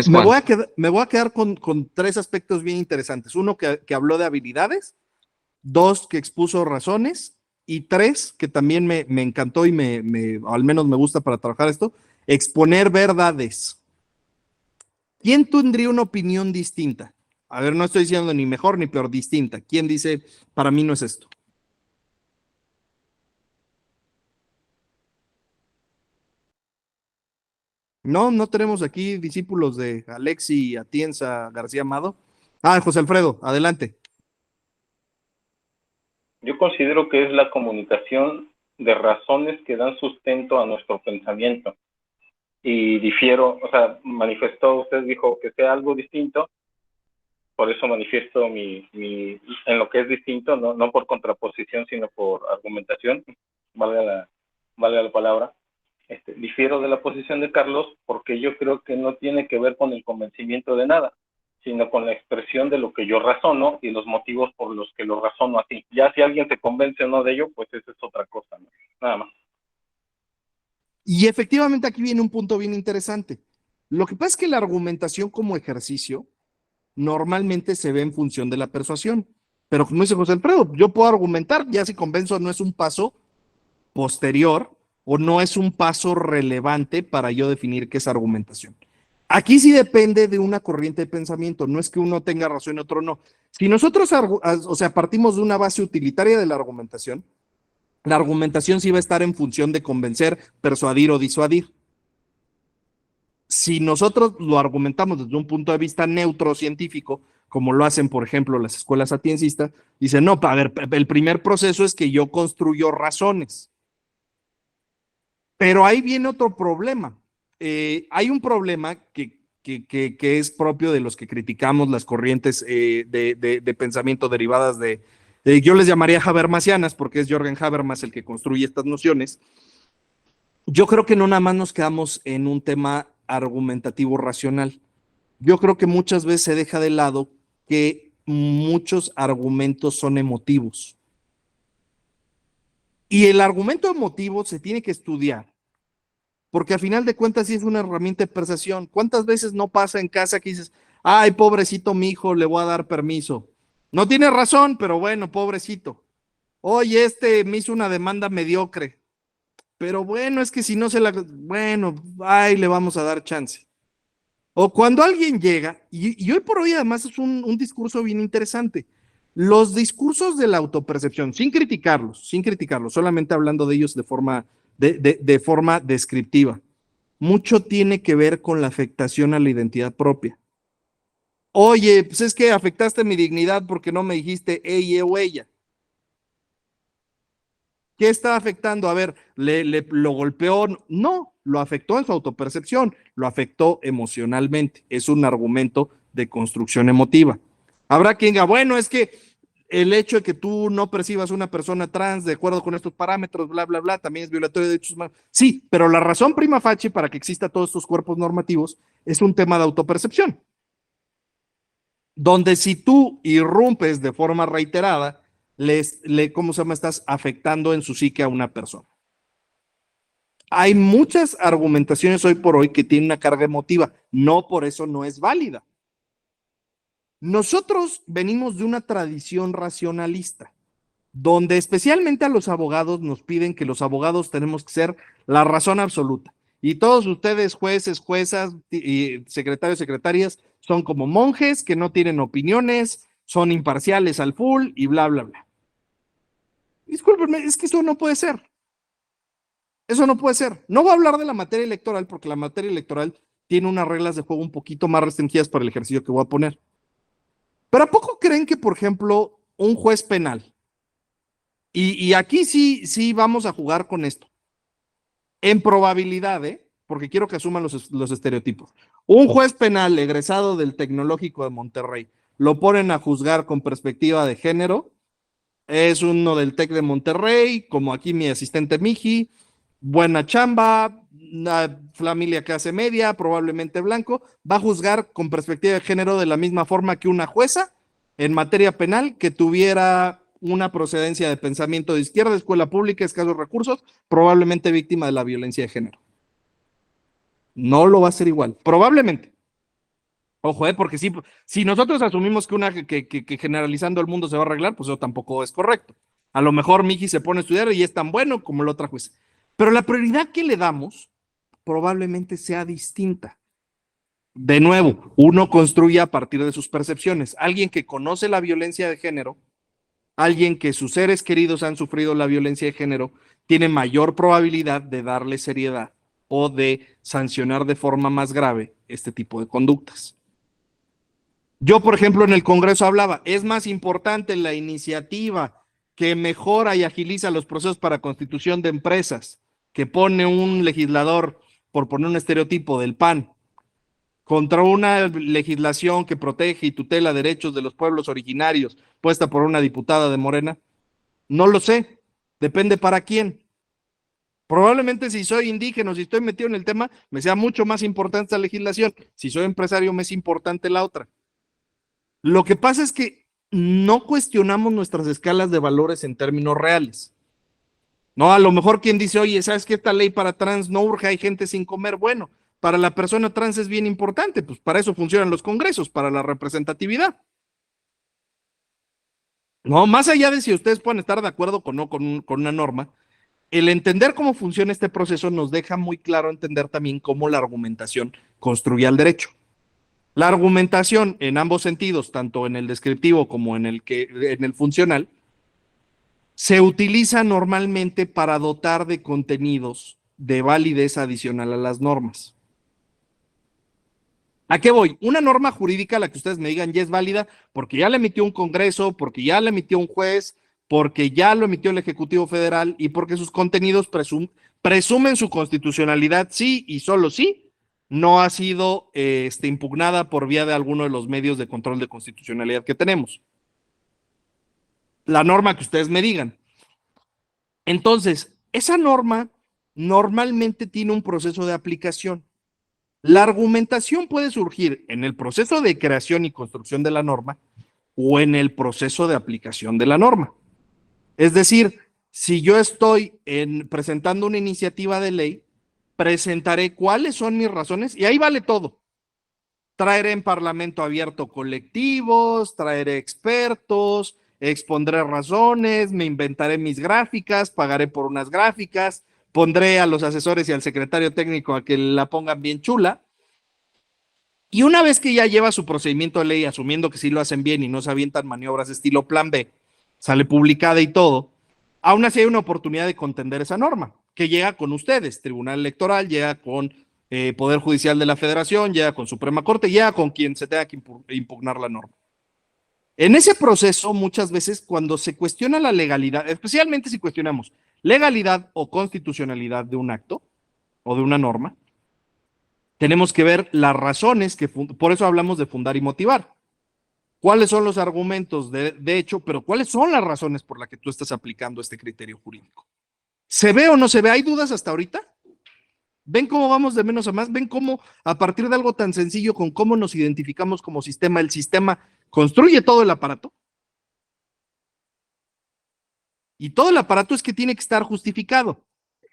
voy a quedar con tres aspectos bien interesantes. Uno que habló de habilidades, dos que expuso razones y tres que también me encantó y al menos me gusta para trabajar esto, exponer verdades. ¿Quién tendría una opinión distinta? A ver, no estoy diciendo ni mejor ni peor, distinta. ¿Quién dice, para mí no es esto? No tenemos aquí discípulos de Alexi Atienza García Amado. José Alfredo, adelante. Yo considero que es la comunicación de razones que dan sustento a nuestro pensamiento. Y difiero, o sea, manifestó, usted dijo que sea algo distinto, por eso manifiesto en lo que es distinto, no por contraposición, sino por argumentación, valga la palabra. Difiero de la posición de Carlos porque yo creo que no tiene que ver con el convencimiento de nada, sino con la expresión de lo que yo razono y los motivos por los que lo razono así. Ya si alguien se convence o no de ello, pues eso es otra cosa, ¿no? Nada más. Y efectivamente aquí viene un punto bien interesante. Lo que pasa es que la argumentación como ejercicio normalmente se ve en función de la persuasión. Pero como dice José Alfredo, yo puedo argumentar, ya si convenzo no es un paso posterior o no es un paso relevante para yo definir qué es argumentación. Aquí sí depende de una corriente de pensamiento, no es que uno tenga razón y otro no. Si nosotros, partimos de una base utilitaria de la argumentación sí va a estar en función de convencer, persuadir o disuadir. Si nosotros lo argumentamos desde un punto de vista neutro científico, como lo hacen, por ejemplo, las escuelas atiencistas, dicen, no, a ver, el primer proceso es que yo construyo razones. Pero ahí viene otro problema. Hay un problema que es propio de los que criticamos las corrientes de pensamiento derivadas yo les llamaría habermasianas, porque es Jürgen Habermas el que construye estas nociones. Yo creo que no nada más nos quedamos en un tema argumentativo racional. Yo creo que muchas veces se deja de lado que muchos argumentos son emotivos. Y el argumento emotivo se tiene que estudiar, porque a final de cuentas sí es una herramienta de percepción. ¿Cuántas veces no pasa en casa que dices, ay, pobrecito mi hijo, le voy a dar permiso? No tiene razón, pero bueno, pobrecito. Oye, me hizo una demanda mediocre. Pero bueno, es que si no bueno, ay, le vamos a dar chance. O cuando alguien llega, y hoy por hoy además es un discurso bien interesante. Los discursos de la autopercepción, sin criticarlos, solamente hablando de ellos de forma descriptiva, mucho tiene que ver con la afectación a la identidad propia. Oye, pues es que afectaste mi dignidad porque no me dijiste ella o ella. ¿Qué está afectando? A ver, ¿lo golpeó? No, lo afectó en su autopercepción, lo afectó emocionalmente. Es un argumento de construcción emotiva. Habrá quien diga, bueno, es que el hecho de que tú no percibas una persona trans de acuerdo con estos parámetros, bla, bla, bla, también es violatorio de derechos humanos. Sí, pero la razón prima facie para que exista todos estos cuerpos normativos es un tema de autopercepción, donde si tú irrumpes de forma reiterada, ¿cómo se llama? Estás afectando en su psique a una persona. Hay muchas argumentaciones hoy por hoy que tienen una carga emotiva, no por eso no es válida. Nosotros venimos de una tradición racionalista, donde especialmente a los abogados nos piden que los abogados tenemos que ser la razón absoluta. Y todos ustedes, jueces, juezas, y secretarios, secretarias, son como monjes que no tienen opiniones, son imparciales al full y bla, bla, bla. Discúlpenme, es que eso no puede ser. Eso no puede ser. No voy a hablar de la materia electoral porque la materia electoral tiene unas reglas de juego un poquito más restringidas para el ejercicio que voy a poner. Pero ¿a poco creen que, por ejemplo, un juez penal, y aquí sí vamos a jugar con esto, en probabilidad, porque quiero que asuman los estereotipos, un juez penal egresado del Tecnológico de Monterrey, lo ponen a juzgar con perspectiva de género, es uno del TEC de Monterrey, como aquí mi asistente Miji, buena chamba, una familia clase media, probablemente blanco, va a juzgar con perspectiva de género de la misma forma que una jueza en materia penal que tuviera una procedencia de pensamiento de izquierda, escuela pública, escasos recursos, probablemente víctima de la violencia de género. No lo va a hacer igual, probablemente. Ojo, porque si nosotros asumimos que generalizando el mundo se va a arreglar, pues eso tampoco es correcto. A lo mejor Miji se pone a estudiar y es tan bueno como la otra jueza. Pero la prioridad que le damos probablemente sea distinta. De nuevo, uno construye a partir de sus percepciones. Alguien que conoce la violencia de género, alguien que sus seres queridos han sufrido la violencia de género, tiene mayor probabilidad de darle seriedad o de sancionar de forma más grave este tipo de conductas. Yo, por ejemplo, en el Congreso hablaba, es más importante la iniciativa que mejora y agiliza los procesos para constitución de empresas, que pone un legislador, por poner un estereotipo, del PAN, contra una legislación que protege y tutela derechos de los pueblos originarios, puesta por una diputada de Morena. No lo sé, depende para quién. Probablemente si soy indígena o si estoy metido en el tema, me sea mucho más importante esta legislación. Si soy empresario, me es importante la otra. Lo que pasa es que no cuestionamos nuestras escalas de valores en términos reales. No, a lo mejor quien dice, oye, ¿sabes qué? Esta ley para trans no urge, hay gente sin comer. Bueno, para la persona trans es bien importante, pues para eso funcionan los congresos, para la representatividad. No, más allá de si ustedes pueden estar de acuerdo o no con una norma, el entender cómo funciona este proceso nos deja muy claro entender también cómo la argumentación construye el derecho. La argumentación en ambos sentidos, tanto en el descriptivo como en el funcional, se utiliza normalmente para dotar de contenidos de validez adicional a las normas. ¿A qué voy? Una norma jurídica, la que ustedes me digan ya es válida porque ya la emitió un Congreso, porque ya la emitió un juez, porque ya lo emitió el Ejecutivo Federal y porque sus contenidos presumen su constitucionalidad, sí y solo sí, no ha sido impugnada por vía de alguno de los medios de control de constitucionalidad que tenemos. La norma que ustedes me digan. Entonces, esa norma normalmente tiene un proceso de aplicación. La argumentación puede surgir en el proceso de creación y construcción de la norma o en el proceso de aplicación de la norma. Es decir, si yo estoy presentando una iniciativa de ley, presentaré cuáles son mis razones y ahí vale todo. Traeré en parlamento abierto colectivos, traeré expertos, expondré razones, me inventaré mis gráficas, pagaré por unas gráficas, pondré a los asesores y al secretario técnico a que la pongan bien chula. Y una vez que ya lleva su procedimiento de ley, asumiendo que sí lo hacen bien y no se avientan maniobras estilo plan B, sale publicada y todo, aún así hay una oportunidad de contender esa norma, que llega con ustedes, Tribunal Electoral, llega con Poder Judicial de la Federación, llega con Suprema Corte, llega con quien se tenga que impugnar la norma. En ese proceso, muchas veces, cuando se cuestiona la legalidad, especialmente si cuestionamos legalidad o constitucionalidad de un acto o de una norma, tenemos que ver las razones por eso hablamos de fundar y motivar. ¿Cuáles son los argumentos de hecho, pero cuáles son las razones por las que tú estás aplicando este criterio jurídico? ¿Se ve o no se ve? ¿Hay dudas hasta ahorita? ¿Ven cómo vamos de menos a más? ¿Ven cómo a partir de algo tan sencillo con cómo nos identificamos como sistema, el sistema construye todo el aparato? Y todo el aparato es que tiene que estar justificado.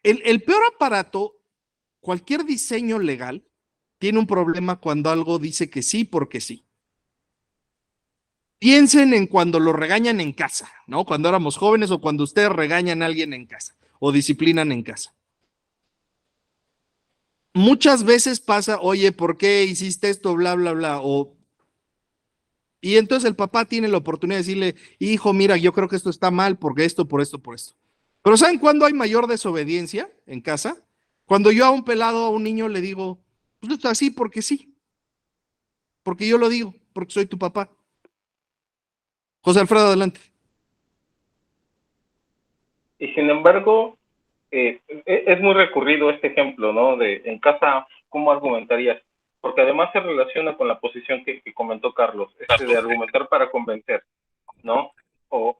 El peor aparato, cualquier diseño legal, tiene un problema cuando algo dice que sí porque sí. Piensen en cuando lo regañan en casa, ¿no? Cuando éramos jóvenes o cuando ustedes regañan a alguien en casa o disciplinan en casa. Muchas veces pasa, oye, ¿por qué hiciste esto? Bla, bla, bla. Y entonces el papá tiene la oportunidad de decirle, hijo, mira, yo creo que esto está mal porque esto, por esto, por esto. Pero ¿saben cuándo hay mayor desobediencia en casa? Cuando yo a un pelado, a un niño le digo, pues esto es así porque sí. Porque yo lo digo, porque soy tu papá. José Alfredo, adelante. Y sin embargo, es muy recurrido este ejemplo, ¿no? De en casa, ¿cómo argumentarías? Porque además se relaciona con la posición que comentó Carlos, de argumentar para convencer, ¿no? O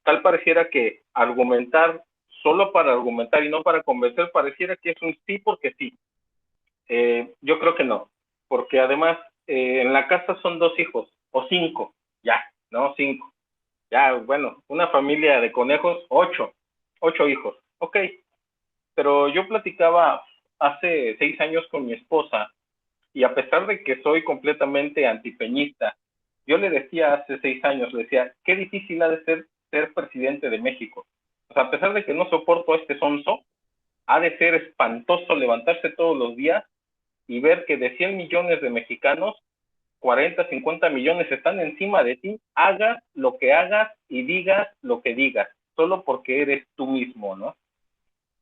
tal pareciera que argumentar solo para argumentar y no para convencer pareciera que es un sí porque sí. Yo creo que no, porque además en la casa son 2 hijos, o 5, ya, ¿no? 5. Ya, bueno, una familia de conejos, 8 hijos, ok. Pero yo platicaba hace 6 años con mi esposa y a pesar de que soy completamente antipeñista, yo le decía hace 6 años, le decía, qué difícil ha de ser presidente de México. O sea, a pesar de que no soporto a este sonso, ha de ser espantoso levantarse todos los días y ver que de 100 millones de mexicanos, 40, 50 millones están encima de ti, hagas lo que hagas y digas lo que digas, solo porque eres tú mismo, ¿no?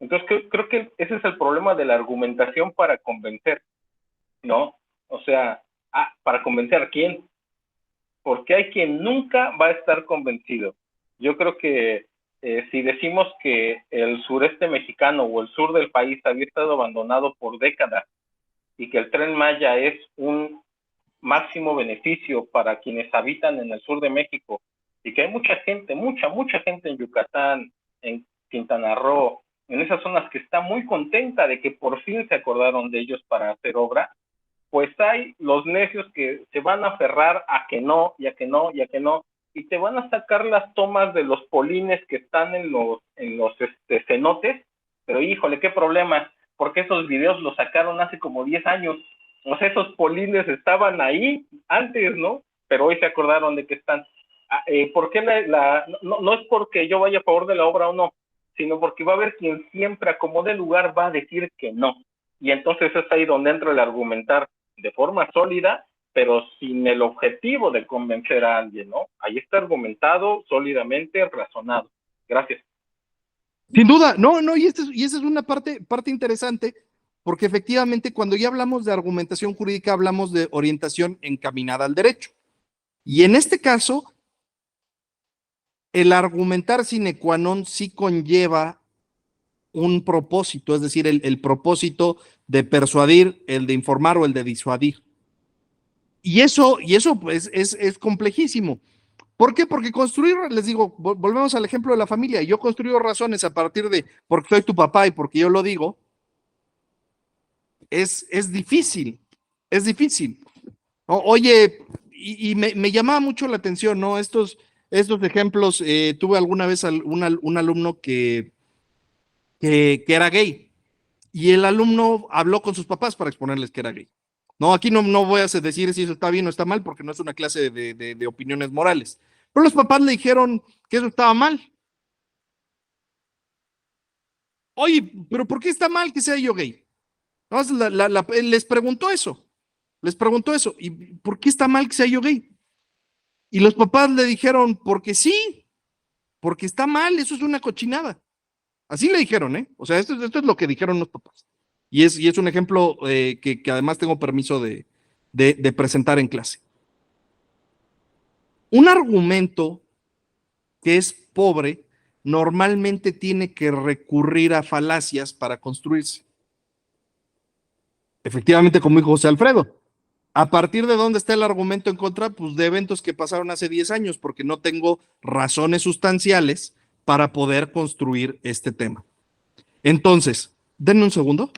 Entonces creo que ese es el problema de la argumentación para convencer, ¿no? O sea, ¿para convencer a quién? Porque hay quien nunca va a estar convencido. Yo creo que si decimos que el sureste mexicano o el sur del país había estado abandonado por décadas y que el Tren Maya es un máximo beneficio para quienes habitan en el sur de México y que hay mucha gente en Yucatán, en Quintana Roo, en esas zonas que está muy contenta de que por fin se acordaron de ellos para hacer obra, pues hay los necios que se van a aferrar a que no, y a que no, y a que no, y te van a sacar las tomas de los polines que están en los cenotes, pero híjole, qué problema, porque esos videos los sacaron hace como 10 años, o sea, esos polines estaban ahí antes, ¿no? Pero hoy se acordaron de que están. ¿Por qué no es porque yo vaya a favor de la obra o no, sino porque va a haber quien siempre a como de lugar va a decir que no. Y entonces es ahí donde entra el argumentar de forma sólida, pero sin el objetivo de convencer a alguien, ¿no? Ahí está argumentado sólidamente, razonado. Gracias. Sin duda, no, y esa es una parte interesante, porque efectivamente cuando ya hablamos de argumentación jurídica hablamos de orientación encaminada al derecho. Y en este caso, el argumentar sine qua non sí conlleva un propósito, es decir, el propósito de persuadir, el de informar o el de disuadir. Y eso pues, es complejísimo. ¿Por qué? Porque construir, les digo, volvemos al ejemplo de la familia. Yo construyo razones a partir de porque soy tu papá y porque yo lo digo. Es difícil, es difícil. Oye, y me llamaba mucho la atención, ¿no? Estos ejemplos, tuve alguna vez un alumno que era gay y el alumno habló con sus papás para exponerles que era gay. No, aquí no voy a decir si eso está bien o está mal porque no es una clase de opiniones morales. Pero los papás le dijeron que eso estaba mal. Oye, ¿pero por qué está mal que sea yo gay? No, les preguntó eso. ¿Y por qué está mal que sea yo gay? Y los papás le dijeron, porque sí, porque está mal, eso es una cochinada. Así le dijeron, ¿eh? O sea, esto es lo que dijeron los papás. Y es un ejemplo que además tengo permiso de presentar en clase. Un argumento que es pobre normalmente tiene que recurrir a falacias para construirse. Efectivamente, como dijo José Alfredo, ¿a partir de dónde está el argumento en contra? Pues de eventos que pasaron hace 10 años, porque no tengo razones sustanciales para poder construir este tema. Entonces, denme un segundo.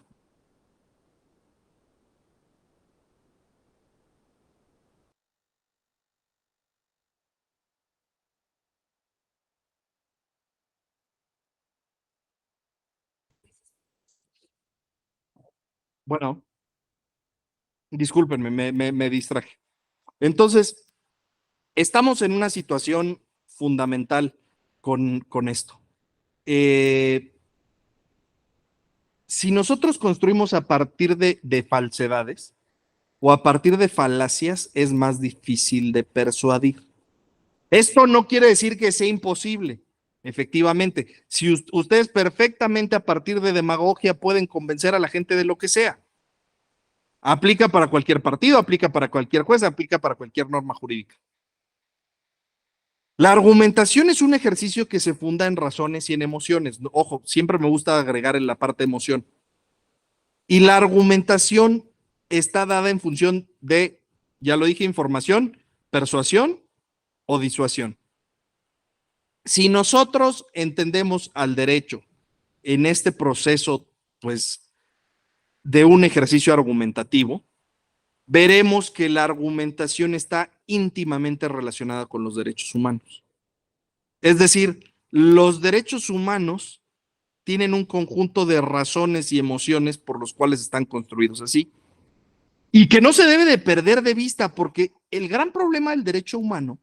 Bueno, discúlpenme, me distraje. Entonces, estamos en una situación fundamental con esto. Si nosotros construimos a partir de falsedades o a partir de falacias, es más difícil de persuadir. Esto no quiere decir que sea imposible. Efectivamente, si ustedes perfectamente a partir de demagogia pueden convencer a la gente de lo que sea. Aplica para cualquier partido, aplica para cualquier juez, aplica para cualquier norma jurídica. La argumentación es un ejercicio que se funda en razones y en emociones. Ojo, siempre me gusta agregar en la parte emoción. Y la argumentación está dada en función de, ya lo dije, información, persuasión o disuasión. Si nosotros entendemos al derecho en este proceso, pues, de un ejercicio argumentativo, veremos que la argumentación está íntimamente relacionada con los derechos humanos. Es decir, los derechos humanos tienen un conjunto de razones y emociones por los cuales están construidos así, y que no se debe de perder de vista, porque el gran problema del derecho humano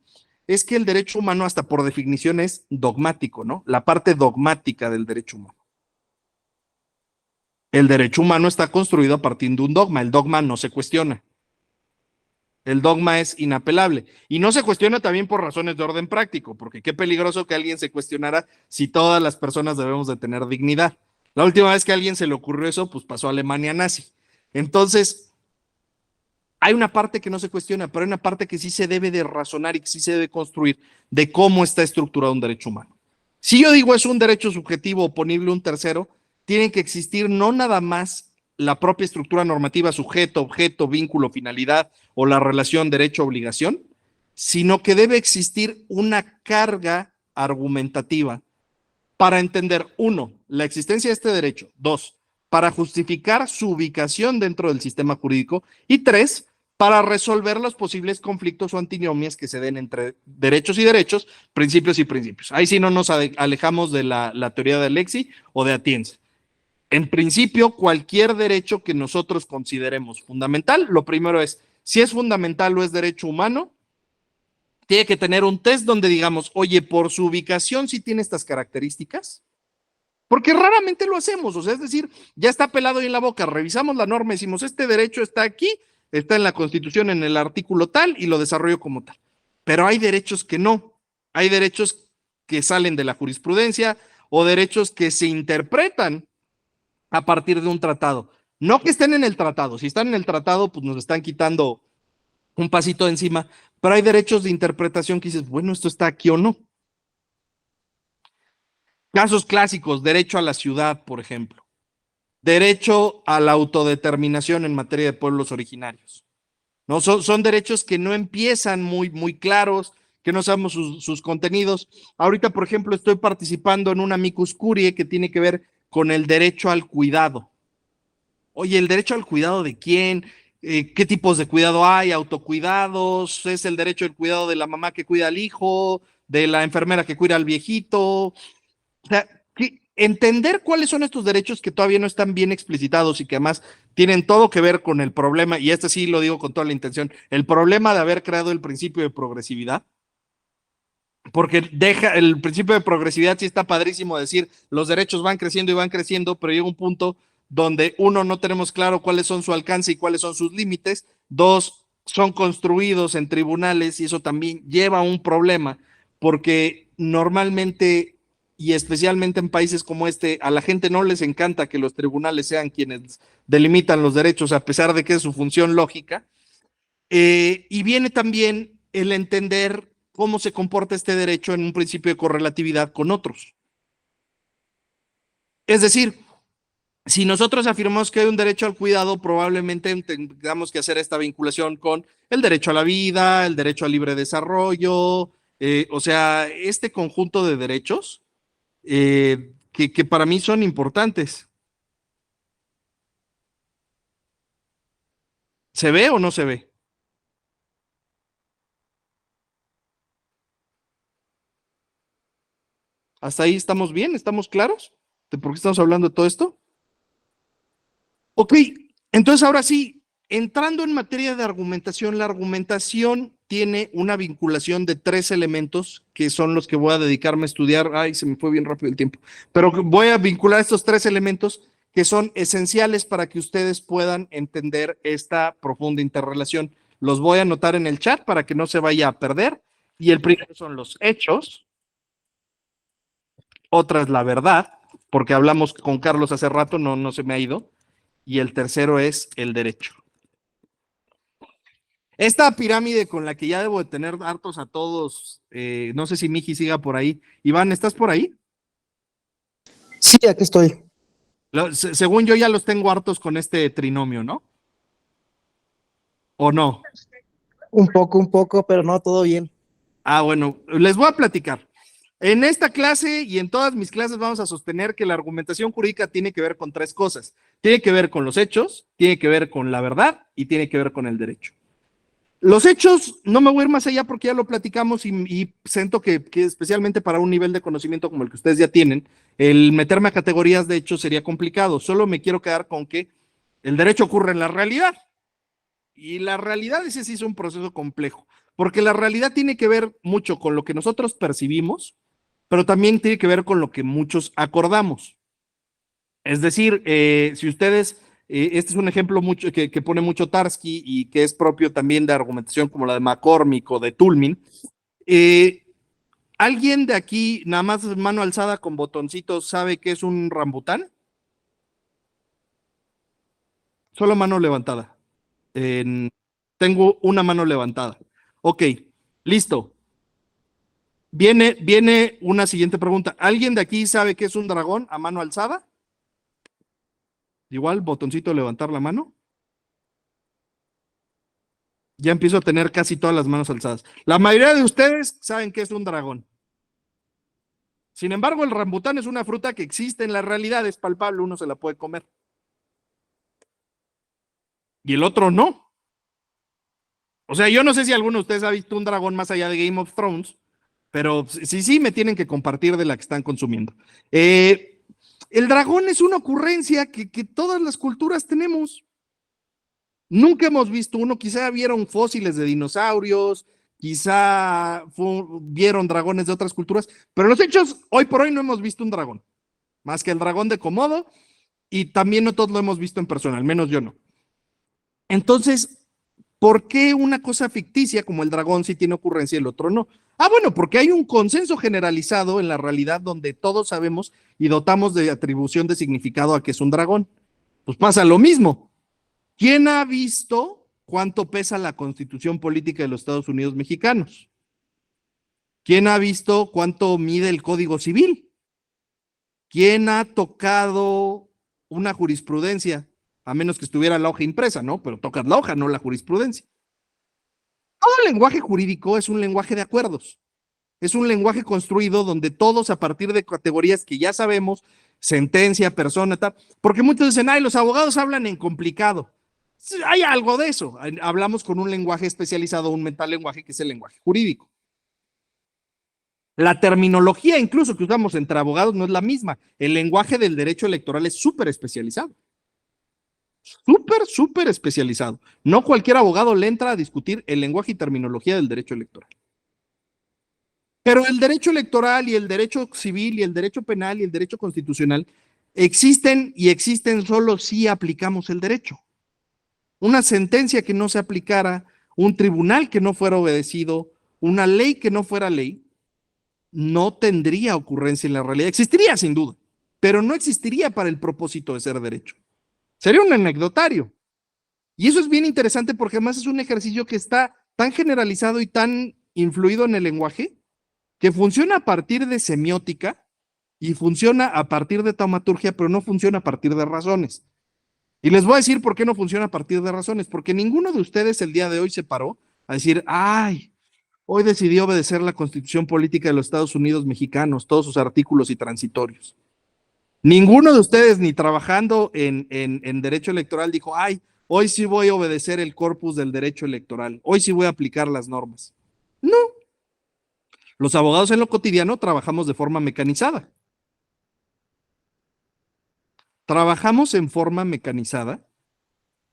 es que el derecho humano, hasta por definición, es dogmático, ¿no? La parte dogmática del derecho humano. El derecho humano está construido a partir de un dogma. El dogma no se cuestiona. El dogma es inapelable. Y no se cuestiona también por razones de orden práctico, porque qué peligroso que alguien se cuestionara si todas las personas debemos de tener dignidad. La última vez que a alguien se le ocurrió eso, pues pasó a Alemania nazi. Entonces, hay una parte que no se cuestiona, pero hay una parte que sí se debe de razonar y que sí se debe construir de cómo está estructurado un derecho humano. Si yo digo es un derecho subjetivo oponible a un tercero, tiene que existir no nada más la propia estructura normativa, sujeto, objeto, vínculo, finalidad o la relación derecho-obligación, sino que debe existir una carga argumentativa para entender, 1, la existencia de este derecho, 2, para justificar su ubicación dentro del sistema jurídico y 3, para resolver los posibles conflictos o antinomias que se den entre derechos y derechos, principios y principios. Ahí sí no nos alejamos de la teoría de Alexis o de Atienza. En principio, cualquier derecho que nosotros consideremos fundamental, lo primero es, si es fundamental o es derecho humano, tiene que tener un test donde digamos, oye, por su ubicación sí tiene estas características, porque raramente lo hacemos, o sea, es decir, ya está pelado ahí en la boca, revisamos la norma y decimos, este derecho está aquí, está en la Constitución en el artículo tal y lo desarrollo como tal. Pero hay derechos que no, hay derechos que salen de la jurisprudencia o derechos que se interpretan a partir de un tratado. No que estén en el tratado. Si están en el tratado, pues nos están quitando un pasito de encima, pero hay derechos de interpretación que dices, bueno, esto está aquí o no. Casos clásicos, derecho a la ciudad, por ejemplo. Derecho a la autodeterminación en materia de pueblos originarios. ¿No? Son derechos que no empiezan muy claros, que no sabemos sus contenidos. Ahorita, por ejemplo, estoy participando en una amicus curiae que tiene que ver con el derecho al cuidado. Oye, ¿el derecho al cuidado de quién? ¿Qué tipos de cuidado hay? ¿Autocuidados? ¿Es el derecho al cuidado de la mamá que cuida al hijo? ¿De la enfermera que cuida al viejito? O sea, entender cuáles son estos derechos que todavía no están bien explicitados y que además tienen todo que ver con el problema, y este sí lo digo con toda la intención, el problema de haber creado el principio de progresividad, porque deja el principio de progresividad, sí está padrísimo decir los derechos van creciendo y van creciendo, pero llega un punto donde uno, no tenemos claro cuáles son su alcance y cuáles son sus límites, dos, son construidos en tribunales y eso también lleva a un problema, porque normalmente y especialmente en países como este, a la gente no les encanta que los tribunales sean quienes delimitan los derechos, a pesar de que es su función lógica. Y viene también el entender cómo se comporta este derecho en un principio de correlatividad con otros. Es decir, si nosotros afirmamos que hay un derecho al cuidado, probablemente tengamos que hacer esta vinculación con el derecho a la vida, el derecho al libre desarrollo, o sea, este conjunto de derechos que para mí son importantes. ¿Se ve o no se ve? ¿Hasta ahí estamos bien? ¿Estamos claros de por qué estamos hablando de todo esto? Ok, entonces ahora sí, entrando en materia de argumentación, la argumentación tiene una vinculación de 3 elementos que son los que voy a dedicarme a estudiar. Ay, se me fue bien rápido el tiempo. Pero voy a vincular estos 3 elementos que son esenciales para que ustedes puedan entender esta profunda interrelación. Los voy a anotar en el chat para que no se vaya a perder. Y el primero son los hechos. Otra es la verdad, porque hablamos con Carlos hace rato, no se me ha ido. Y el tercero es el derecho. Esta pirámide con la que ya debo de tener hartos a todos, no sé si Miji siga por ahí. Iván, ¿estás por ahí? Sí, aquí estoy. Según yo ya los tengo hartos con este trinomio, ¿no? ¿O no? Un poco, pero no, todo bien. Ah, bueno, les voy a platicar. En esta clase y en todas mis clases vamos a sostener que la argumentación jurídica tiene que ver con 3 cosas. Tiene que ver con los hechos, tiene que ver con la verdad y tiene que ver con el derecho. Los hechos, no me voy a ir más allá porque ya lo platicamos y siento que especialmente para un nivel de conocimiento como el que ustedes ya tienen, el meterme a categorías de hechos sería complicado. Solo me quiero quedar con que el derecho ocurre en la realidad. Y la realidad ese sí es un proceso complejo, porque la realidad tiene que ver mucho con lo que nosotros percibimos, pero también tiene que ver con lo que muchos acordamos. Es decir, si ustedes, este es un ejemplo mucho que pone mucho Tarski y que es propio también de argumentación como la de McCormick o de Toulmin. ¿Alguien de aquí, nada más mano alzada con botoncitos, sabe qué es un rambután? Solo mano levantada. Tengo una mano levantada. Ok, listo. Viene una siguiente pregunta. ¿Alguien de aquí sabe qué es un dragón a mano alzada? Igual, botoncito levantar la mano. Ya empiezo a tener casi todas las manos alzadas. La mayoría de ustedes saben qué es un dragón. Sin embargo, el rambután es una fruta que existe en la realidad, es palpable, uno se la puede comer. Y el otro no. O sea, yo no sé si alguno de ustedes ha visto un dragón más allá de Game of Thrones, pero sí me tienen que compartir de la que están consumiendo. El dragón es una ocurrencia que todas las culturas tenemos. Nunca hemos visto uno, quizá vieron fósiles de dinosaurios, quizá vieron dragones de otras culturas, pero en los hechos, hoy por hoy no hemos visto un dragón, más que el dragón de Komodo, y también no todos lo hemos visto en persona, al menos yo no. Entonces, ¿por qué una cosa ficticia como el dragón sí tiene ocurrencia y el otro no? Ah, bueno, porque hay un consenso generalizado en la realidad donde todos sabemos y dotamos de atribución de significado a que es un dragón. Pues pasa lo mismo. ¿Quién ha visto cuánto pesa la Constitución Política de los Estados Unidos Mexicanos? ¿Quién ha visto cuánto mide el Código Civil? ¿Quién ha tocado una jurisprudencia? A menos que estuviera la hoja impresa, ¿no? Pero tocas la hoja, no la jurisprudencia. Todo lenguaje jurídico es un lenguaje de acuerdos. Es un lenguaje construido donde todos, a partir de categorías que ya sabemos, sentencia, persona, tal, porque muchos dicen, ay, los abogados hablan en complicado. Hay algo de eso. Hablamos con un lenguaje especializado, un metalenguaje que es el lenguaje jurídico. La terminología incluso que usamos entre abogados no es la misma. El lenguaje del derecho electoral es súper especializado. Súper especializado. No cualquier abogado le entra a discutir el lenguaje y terminología del derecho electoral. Pero el derecho electoral y el derecho civil y el derecho penal y el derecho constitucional existen y existen solo si aplicamos el derecho. Una sentencia que no se aplicara, un tribunal que no fuera obedecido, una ley que no fuera ley, no tendría ocurrencia en la realidad. Existiría sin duda, pero no existiría para el propósito de ser derecho. Sería un anecdotario. Y eso es bien interesante porque además es un ejercicio que está tan generalizado y tan influido en el lenguaje que funciona a partir de semiótica y funciona a partir de taumaturgia, pero no funciona a partir de razones. Y les voy a decir por qué no funciona a partir de razones, porque ninguno de ustedes el día de hoy se paró a decir, ay, hoy decidí obedecer la Constitución Política de los Estados Unidos Mexicanos, todos sus artículos y transitorios. Ninguno de ustedes, ni trabajando en derecho electoral, dijo, ay, hoy sí voy a obedecer el corpus del derecho electoral, hoy sí voy a aplicar las normas. No. Los abogados en lo cotidiano trabajamos de forma mecanizada. Trabajamos en forma mecanizada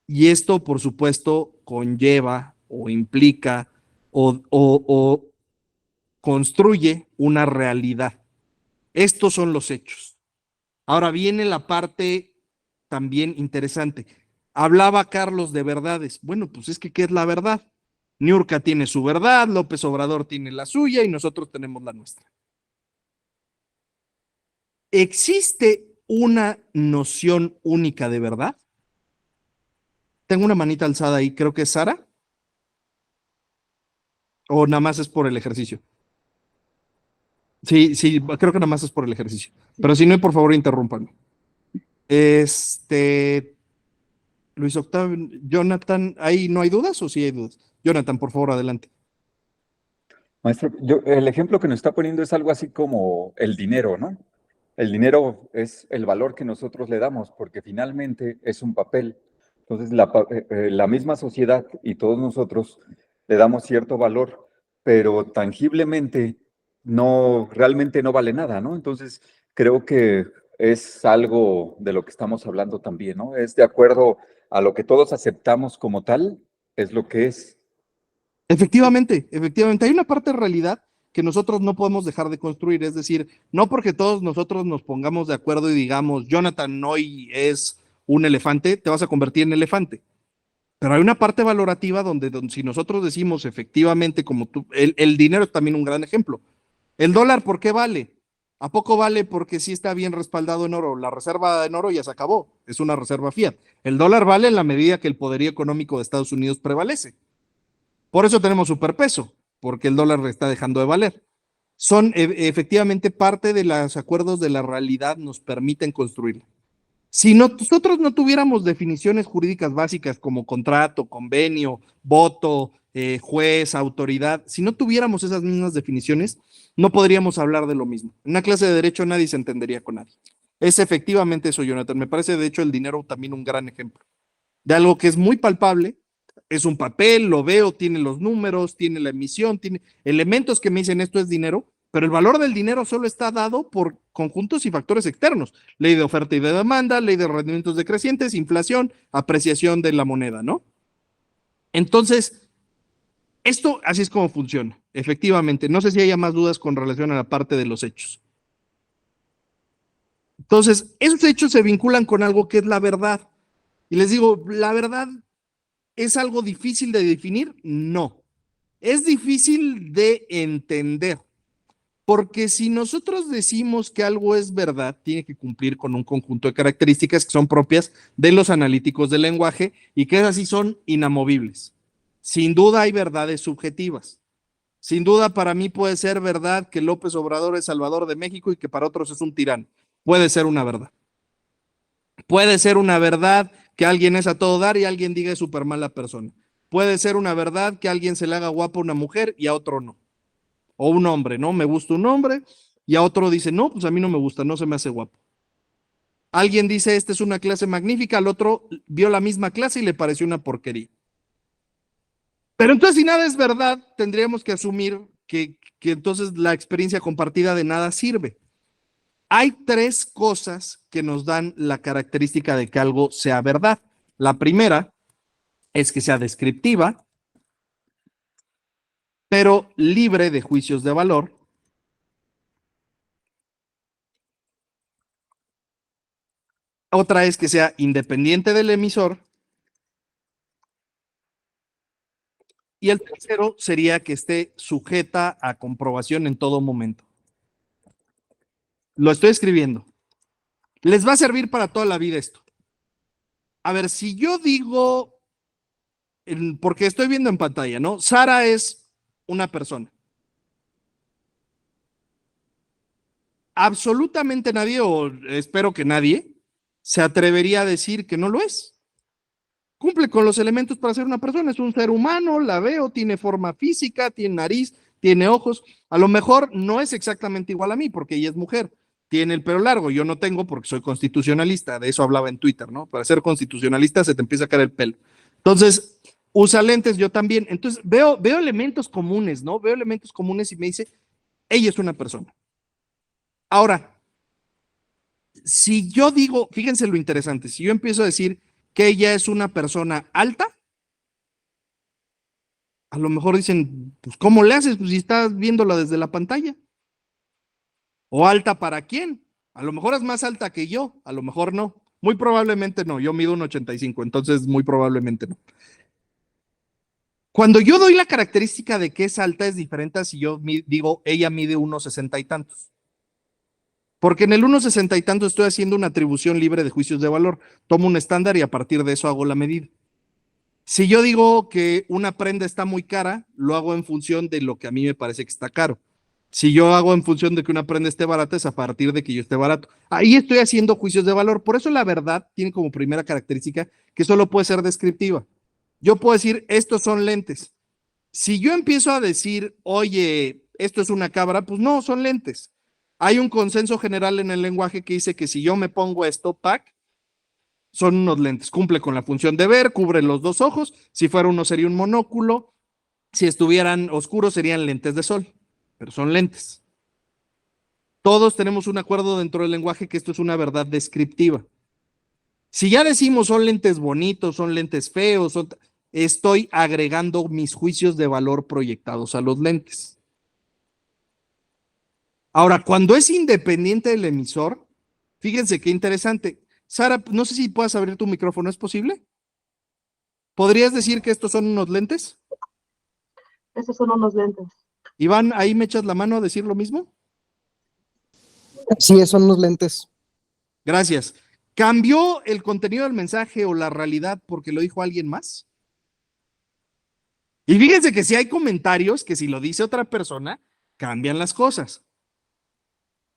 y esto, por supuesto, conlleva o implica o construye una realidad. Estos son los hechos. Ahora viene la parte también interesante. Hablaba Carlos de verdades. Bueno, pues es que ¿qué es la verdad? Niurka tiene su verdad, López Obrador tiene la suya y nosotros tenemos la nuestra. ¿Existe una noción única de verdad? Tengo una manita alzada ahí, creo que es Sara. ¿O nada más es por el ejercicio? Sí, creo que nada más es por el ejercicio. Pero si no, por favor, interrúmpanme. Luis Octavio, Jonathan, ¿ahí no hay dudas o sí hay dudas? Jonathan, por favor, adelante. Maestro, el ejemplo que nos está poniendo es algo así como el dinero, ¿no? El dinero es el valor que nosotros le damos porque finalmente es un papel. Entonces, la misma sociedad y todos nosotros le damos cierto valor, pero tangiblemente realmente no vale nada, ¿no? Entonces, creo que es algo de lo que estamos hablando también, ¿no? Es de acuerdo a lo que todos aceptamos como tal, es lo que es. Efectivamente. Hay una parte de realidad que nosotros no podemos dejar de construir, es decir, no porque todos nosotros nos pongamos de acuerdo y digamos, Jonathan Noy es un elefante, te vas a convertir en elefante. Pero hay una parte valorativa donde si nosotros decimos efectivamente, como tú, el dinero es también un gran ejemplo. ¿El dólar por qué vale? ¿A poco vale porque sí está bien respaldado en oro? La reserva en oro ya se acabó, es una reserva fiat. El dólar vale en la medida que el poderío económico de Estados Unidos prevalece. Por eso tenemos superpeso, porque el dólar está dejando de valer. Son efectivamente parte de los acuerdos de la realidad, nos permiten construirla. Si nosotros no tuviéramos definiciones jurídicas básicas como contrato, convenio, voto, juez, autoridad, si no tuviéramos esas mismas definiciones, no podríamos hablar de lo mismo. En una clase de derecho nadie se entendería con nadie. Es efectivamente eso, Jonathan. Me parece, de hecho, el dinero también un gran ejemplo de algo que es muy palpable. Es un papel, lo veo, tiene los números, tiene la emisión, tiene elementos que me dicen esto es dinero, pero el valor del dinero solo está dado por conjuntos y factores externos. Ley de oferta y de demanda, ley de rendimientos decrecientes, inflación, apreciación de la moneda, ¿no? Entonces, esto así es como funciona, efectivamente. No sé si haya más dudas con relación a la parte de los hechos. Entonces, esos hechos se vinculan con algo que es la verdad. Y les digo, ¿la verdad es algo difícil de definir? No. Es difícil de entender. Porque si nosotros decimos que algo es verdad, tiene que cumplir con un conjunto de características que son propias de los analíticos del lenguaje y que así son inamovibles. Sin duda hay verdades subjetivas. Sin duda para mí puede ser verdad que López Obrador es Salvador de México y que para otros es un tirano. Puede ser una verdad. Puede ser una verdad que alguien es a todo dar y alguien diga es súper mala persona. Puede ser una verdad que a alguien se le haga guapa una mujer y a otro no. O un hombre, ¿no? Me gusta un hombre y a otro dice, no, pues a mí no me gusta, no se me hace guapo. Alguien dice, esta es una clase magnífica, al otro vio la misma clase y le pareció una porquería. Pero entonces, si nada es verdad, tendríamos que asumir que entonces la experiencia compartida de nada sirve. Hay tres cosas que nos dan la característica de que algo sea verdad. La primera es que sea descriptiva, pero libre de juicios de valor. Otra es que sea independiente del emisor. Y el tercero sería que esté sujeta a comprobación en todo momento. Lo estoy escribiendo. Les va a servir para toda la vida esto. A ver, si yo digo, porque estoy viendo en pantalla, ¿no? Sara es una persona. Absolutamente nadie, o espero que nadie, se atrevería a decir que no lo es. Cumple con los elementos para ser una persona, es un ser humano, la veo, tiene forma física, tiene nariz, tiene ojos. A lo mejor no es exactamente igual a mí porque ella es mujer, tiene el pelo largo, yo no tengo porque soy constitucionalista, de eso hablaba en Twitter, ¿no? Para ser constitucionalista se te empieza a caer el pelo. Entonces, usa lentes, yo también. Entonces, veo elementos comunes, ¿no? Veo elementos comunes y me dice, ella es una persona. Ahora, si yo digo, fíjense lo interesante, si yo empiezo a decir que ella es una persona alta, a lo mejor dicen, pues ¿cómo le haces? Pues si estás viéndola desde la pantalla. ¿O alta para quién? A lo mejor es más alta que yo, a lo mejor no. Muy probablemente no, yo mido 1,85, entonces muy probablemente no. Cuando yo doy la característica de que es alta es diferente a si yo digo ella mide 1,60 y tantos. Porque en el 1,60 y tantos estoy haciendo una atribución libre de juicios de valor. Tomo un estándar y a partir de eso hago la medida. Si yo digo que una prenda está muy cara, lo hago en función de lo que a mí me parece que está caro. Si yo hago en función de que una prenda esté barata, es a partir de que yo esté barato. Ahí estoy haciendo juicios de valor. Por eso la verdad tiene como primera característica que solo puede ser descriptiva. Yo puedo decir, estos son lentes. Si yo empiezo a decir, oye, esto es una cabra, pues no, son lentes. Hay un consenso general en el lenguaje que dice que si yo me pongo esto, pack, son unos lentes. Cumple con la función de ver, cubre los dos ojos. Si fuera uno sería un monóculo. Si estuvieran oscuros serían lentes de sol, pero son lentes. Todos tenemos un acuerdo dentro del lenguaje que esto es una verdad descriptiva. Si ya decimos son lentes bonitos, son lentes feos, estoy agregando mis juicios de valor proyectados a los lentes. Ahora, cuando es independiente del emisor, fíjense qué interesante. Sara, no sé si puedas abrir tu micrófono, ¿es posible? ¿Podrías decir que estos son unos lentes? Estos son unos lentes. Iván, ¿ahí me echas la mano a decir lo mismo? Sí, son unos lentes. Gracias. ¿Cambió el contenido del mensaje o la realidad porque lo dijo alguien más? Y fíjense que si hay comentarios que si lo dice otra persona, cambian las cosas.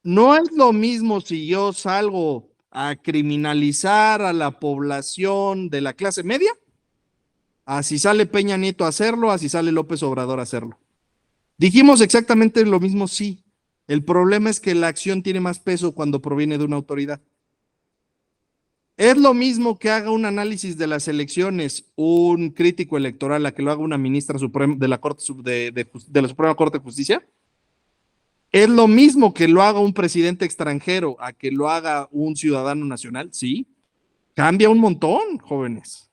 No es lo mismo si yo salgo a criminalizar a la población de la clase media, así sale Peña Nieto a hacerlo, así sale López Obrador a hacerlo. Dijimos exactamente lo mismo, sí. El problema es que la acción tiene más peso cuando proviene de una autoridad. Es lo mismo que haga un análisis de las elecciones un crítico electoral a que lo haga una ministra suprema de la Corte de la Suprema Corte de Justicia. Es lo mismo que lo haga un presidente extranjero a que lo haga un ciudadano nacional, sí. Cambia un montón, jóvenes.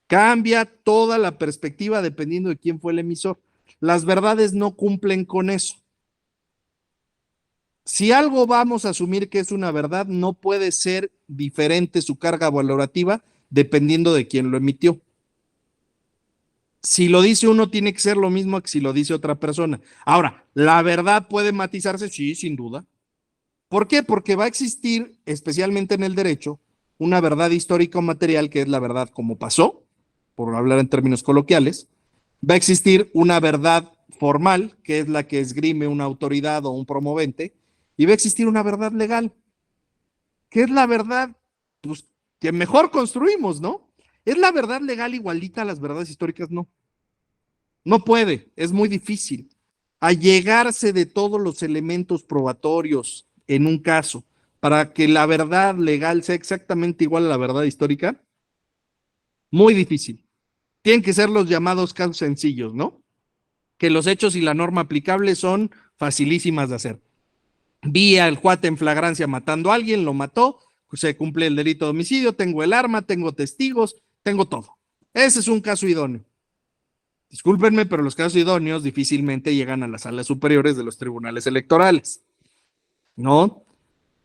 Cambia toda la perspectiva dependiendo de quién fue el emisor. Las verdades no cumplen con eso. Si algo vamos a asumir que es una verdad, no puede ser diferente su carga valorativa dependiendo de quién lo emitió. si lo dice uno tiene que ser lo mismo que si lo dice otra persona. Ahora, ¿la verdad puede matizarse? Sí, sin duda. ¿Por qué? Porque va a existir, especialmente en el derecho, una verdad histórica o material que es la verdad como pasó, por hablar en términos coloquiales. Va a existir una verdad formal, que es la que esgrime una autoridad o un promovente, y va a existir una verdad legal, que es la verdad pues, que mejor construimos, ¿no? ¿Es la verdad legal igualita a las verdades históricas? No. No puede, es muy difícil. Allegarse de todos los elementos probatorios en un caso para que la verdad legal sea exactamente igual a la verdad histórica, muy difícil. Tienen que ser los llamados casos sencillos, ¿no? Que los hechos y la norma aplicable son facilísimas de hacer. Vi al cuate en flagrancia matando a alguien, lo mató, se cumple el delito de homicidio, tengo el arma, tengo testigos, tengo todo. Ese es un caso idóneo. Discúlpenme, pero los casos idóneos difícilmente llegan a las salas superiores de los tribunales electorales, ¿no?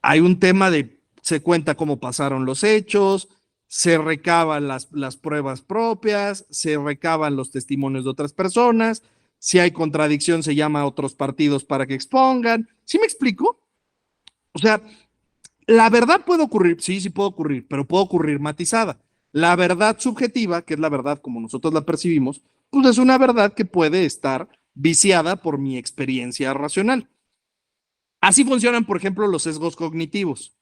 Hay un tema de, se cuenta cómo pasaron los hechos, se recaban las pruebas propias, se recaban los testimonios de otras personas, si hay contradicción se llama a otros partidos para que expongan. ¿Sí me explico? O sea, la verdad puede ocurrir, sí puede ocurrir, pero puede ocurrir matizada. La verdad subjetiva, que es la verdad como nosotros la percibimos, pues es una verdad que puede estar viciada por mi experiencia racional. Así funcionan, por ejemplo, los sesgos cognitivos.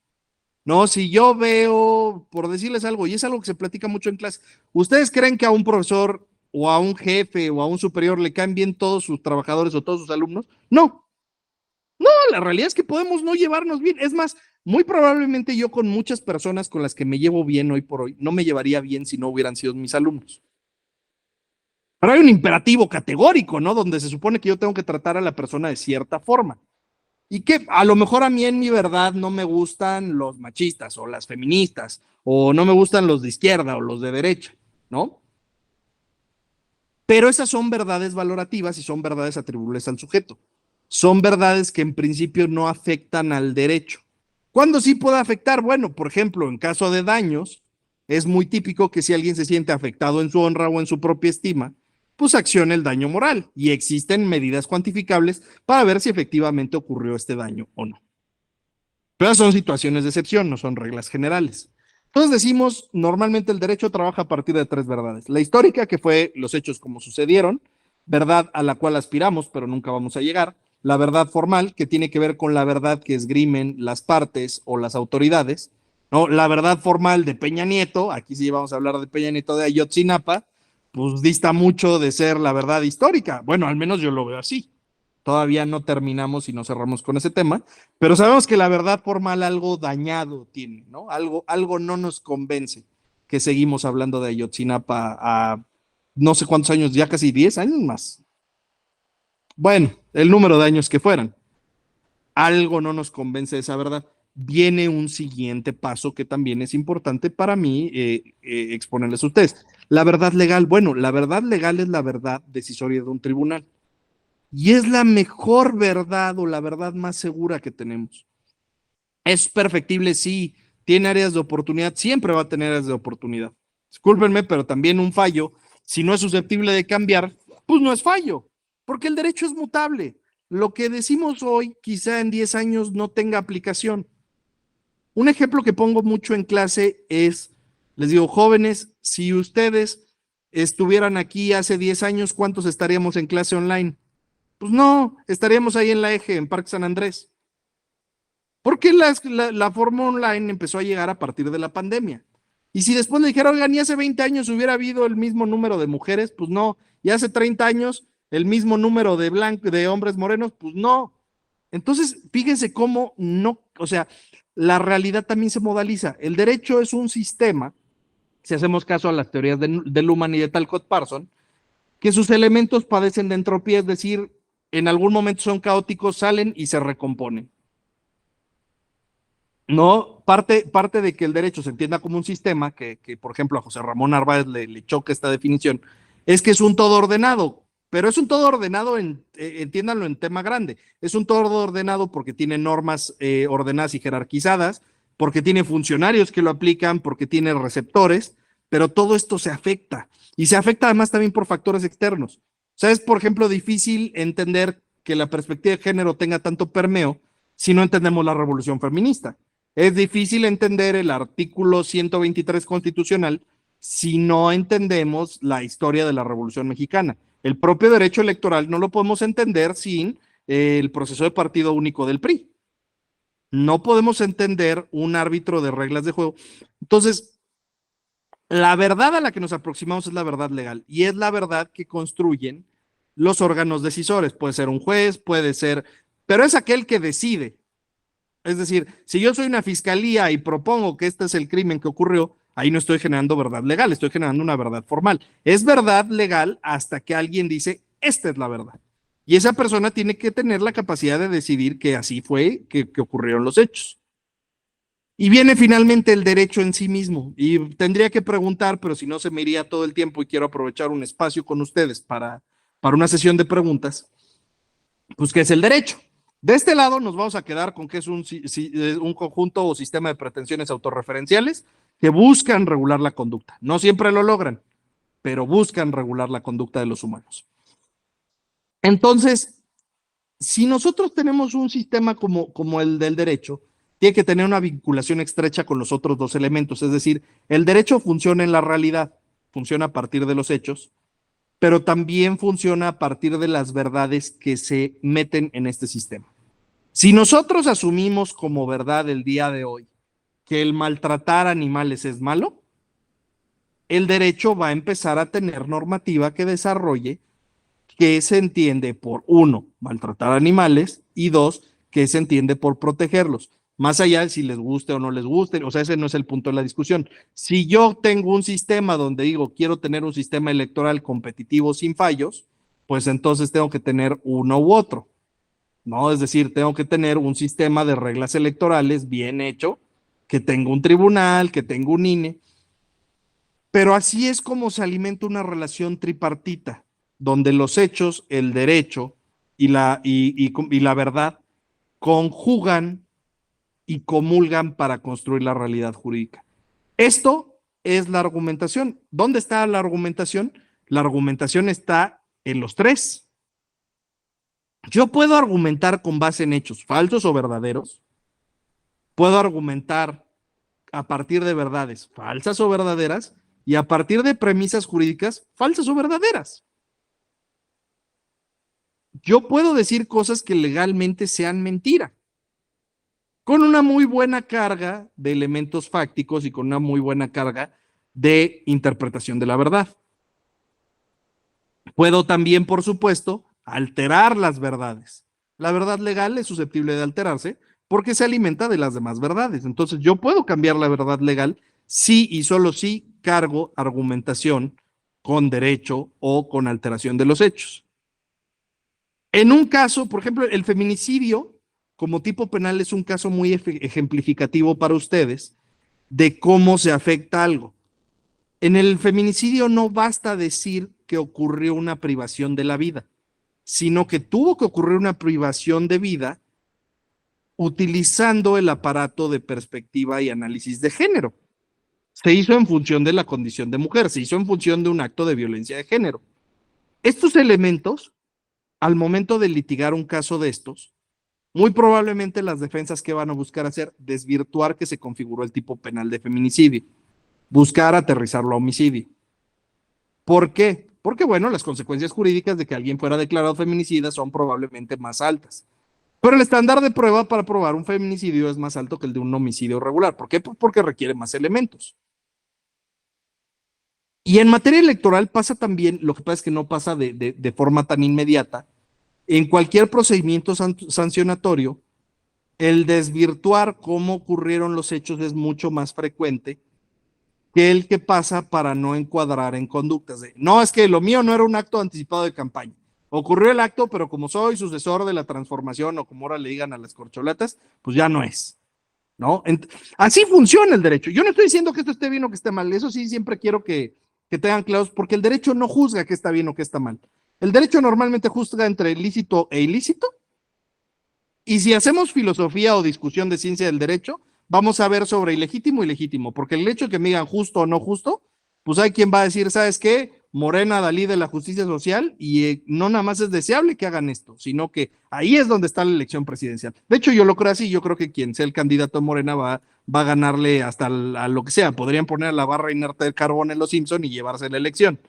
No, si yo veo, por decirles algo, y es algo que se platica mucho en clase, ¿ustedes creen que a un profesor o a un jefe o a un superior le caen bien todos sus trabajadores o todos sus alumnos? No. No, la realidad es que podemos no llevarnos bien. Es más, muy probablemente yo con muchas personas con las que me llevo bien hoy por hoy, no me llevaría bien si no hubieran sido mis alumnos. Pero hay un imperativo categórico, ¿no? Donde se supone que yo tengo que tratar a la persona de cierta forma. Y que a lo mejor a mí en mi verdad no me gustan los machistas o las feministas, o no me gustan los de izquierda o los de derecha, ¿no? Pero esas son verdades valorativas y son verdades atribuibles al sujeto. Son verdades que en principio no afectan al derecho. ¿Cuándo sí puede afectar? Bueno, por ejemplo, en caso de daños, es muy típico que si alguien se siente afectado en su honra o en su propia estima, pues accione el daño moral y existen medidas cuantificables para ver si efectivamente ocurrió este daño o no. Pero son situaciones de excepción, no son reglas generales. Entonces decimos, normalmente el derecho trabaja a partir de tres verdades. La histórica, que fue los hechos como sucedieron, verdad a la cual aspiramos, pero nunca vamos a llegar. La verdad formal, que tiene que ver con la verdad que esgrimen las partes o las autoridades, ¿no? La verdad formal de Peña Nieto, aquí sí vamos a hablar de Peña Nieto de Ayotzinapa, pues dista mucho de ser la verdad histórica. Bueno, al menos yo lo veo así. Todavía no terminamos y no cerramos con ese tema, pero sabemos que la verdad formal algo dañado tiene, ¿no? Algo no nos convence que seguimos hablando de Ayotzinapa a no sé cuántos años, ya casi 10 años más. Bueno, el número de años que fueran. Algo no nos convence de esa verdad. Viene un siguiente paso que también es importante para mí exponerles a ustedes. La verdad legal. Bueno, la verdad legal es la verdad decisoria de un tribunal. Y es la mejor verdad o la verdad más segura que tenemos. ¿Es perfectible? Sí. ¿Tiene áreas de oportunidad? Siempre va a tener áreas de oportunidad. Discúlpenme, pero también un fallo, si no es susceptible de cambiar, pues no es fallo, porque el derecho es mutable. Lo que decimos hoy quizá en 10 años no tenga aplicación. Un ejemplo que pongo mucho en clase es, les digo, jóvenes, si ustedes estuvieran aquí hace 10 años, ¿cuántos estaríamos en clase online? Pues no, estaríamos ahí en la Eje, en Parque San Andrés. Porque la forma online empezó a llegar a partir de la pandemia. Y si después le dijera, oigan, y hace 20 años hubiera habido el mismo número de mujeres, pues no. Y hace 30 años el mismo número de hombres morenos, pues no. Entonces, fíjense cómo no, o sea, la realidad también se modaliza. El derecho es un sistema, si hacemos caso a las teorías de Luhmann y de Talcott-Parsons, que sus elementos padecen de entropía, es decir, en algún momento son caóticos, salen y se recomponen. No, parte de que el derecho se entienda como un sistema, que por ejemplo a José Ramón Narváez le choca esta definición, es que es un todo ordenado, pero es un todo ordenado, entiéndanlo en tema grande, es un todo ordenado porque tiene normas ordenadas y jerarquizadas, porque tiene funcionarios que lo aplican, porque tiene receptores, pero todo esto se afecta. Y se afecta además también por factores externos. O sea, es, por ejemplo, difícil entender que la perspectiva de género tenga tanto permeo si no entendemos la revolución feminista. Es difícil entender el artículo 123 constitucional si no entendemos la historia de la Revolución Mexicana. El propio derecho electoral no lo podemos entender sin el proceso de partido único del PRI. No podemos entender un árbitro de reglas de juego. Entonces, la verdad a la que nos aproximamos es la verdad legal y es la verdad que construyen los órganos decisores. Puede ser un juez, puede ser, pero es aquel que decide. Es decir, si yo soy una fiscalía y propongo que este es el crimen que ocurrió, ahí no estoy generando verdad legal, estoy generando una verdad formal. Es verdad legal hasta que alguien dice, esta es la verdad. Y esa persona tiene que tener la capacidad de decidir que así fue, que ocurrieron los hechos. Y viene finalmente el derecho en sí mismo. Y tendría que preguntar, pero si no se me iría todo el tiempo y quiero aprovechar un espacio con ustedes para una sesión de preguntas, pues ¿qué es el derecho? De este lado nos vamos a quedar con que es un conjunto o sistema de pretensiones autorreferenciales que buscan regular la conducta. No siempre lo logran, pero buscan regular la conducta de los humanos. Entonces, si nosotros tenemos un sistema como el del derecho, tiene que tener una vinculación estrecha con los otros dos elementos, es decir, el derecho funciona en la realidad, funciona a partir de los hechos, pero también funciona a partir de las verdades que se meten en este sistema. Si nosotros asumimos como verdad el día de hoy que el maltratar animales es malo, el derecho va a empezar a tener normativa que desarrolle que se entiende por, uno, maltratar animales, y dos, que se entiende por protegerlos. Más allá de si les guste o no les guste, o sea, ese no es el punto de la discusión. Si yo tengo un sistema donde digo, quiero tener un sistema electoral competitivo sin fallos, pues entonces tengo que tener uno u otro, ¿no? Es decir, tengo que tener un sistema de reglas electorales bien hecho, que tenga un tribunal, que tenga un INE, pero así es como se alimenta una relación tripartita, donde los hechos, el derecho y la verdad conjugan y comulgan para construir la realidad jurídica. Esto es la argumentación. ¿Dónde está la argumentación? La argumentación está en los tres. Yo puedo argumentar con base en hechos falsos o verdaderos. Puedo argumentar a partir de verdades falsas o verdaderas y a partir de premisas jurídicas falsas o verdaderas. Yo puedo decir cosas que legalmente sean mentira, con una muy buena carga de elementos fácticos y con una muy buena carga de interpretación de la verdad. Puedo también, por supuesto, alterar las verdades. La verdad legal es susceptible de alterarse porque se alimenta de las demás verdades. Entonces, yo puedo cambiar la verdad legal si y solo si cargo argumentación con derecho o con alteración de los hechos. En un caso, por ejemplo, el feminicidio como tipo penal es un caso muy ejemplificativo para ustedes de cómo se afecta algo. En el feminicidio no basta decir que ocurrió una privación de la vida, sino que tuvo que ocurrir una privación de vida utilizando el aparato de perspectiva y análisis de género. Se hizo en función de la condición de mujer, se hizo en función de un acto de violencia de género. Estos elementos, al momento de litigar un caso de estos, muy probablemente las defensas que van a buscar hacer, desvirtuar que se configuró el tipo penal de feminicidio, buscar aterrizarlo a homicidio. ¿Por qué? Porque, bueno, las consecuencias jurídicas de que alguien fuera declarado feminicida son probablemente más altas. Pero el estándar de prueba para probar un feminicidio es más alto que el de un homicidio regular. ¿Por qué? Porque requiere más elementos. Y en materia electoral pasa también, lo que pasa es que no pasa de forma tan inmediata. En cualquier procedimiento sancionatorio, el desvirtuar cómo ocurrieron los hechos es mucho más frecuente que el que pasa para no encuadrar en conductas. No, es que lo mío no era un acto anticipado de campaña. Ocurrió el acto, pero como soy sucesor de la transformación o como ahora le digan a las corcholatas, pues ya no es, ¿no? Así funciona el derecho. Yo no estoy diciendo que esto esté bien o que esté mal. Eso sí siempre quiero que tengan claros, porque el derecho no juzga que está bien o que está mal. El derecho normalmente juzga entre lícito e ilícito, y si hacemos filosofía o discusión de ciencia del derecho, vamos a ver sobre ilegítimo y legítimo, porque el hecho de que me digan justo o no justo, pues hay quien va a decir, ¿sabes qué? Morena, Dalí de la justicia social, y no nada más es deseable que hagan esto, sino que ahí es donde está la elección presidencial. De hecho, yo lo creo así, yo creo que quien sea el candidato Morena va a ganarle hasta a lo que sea. Podrían poner a la barra inerte del carbón en los Simpson y llevarse la elección,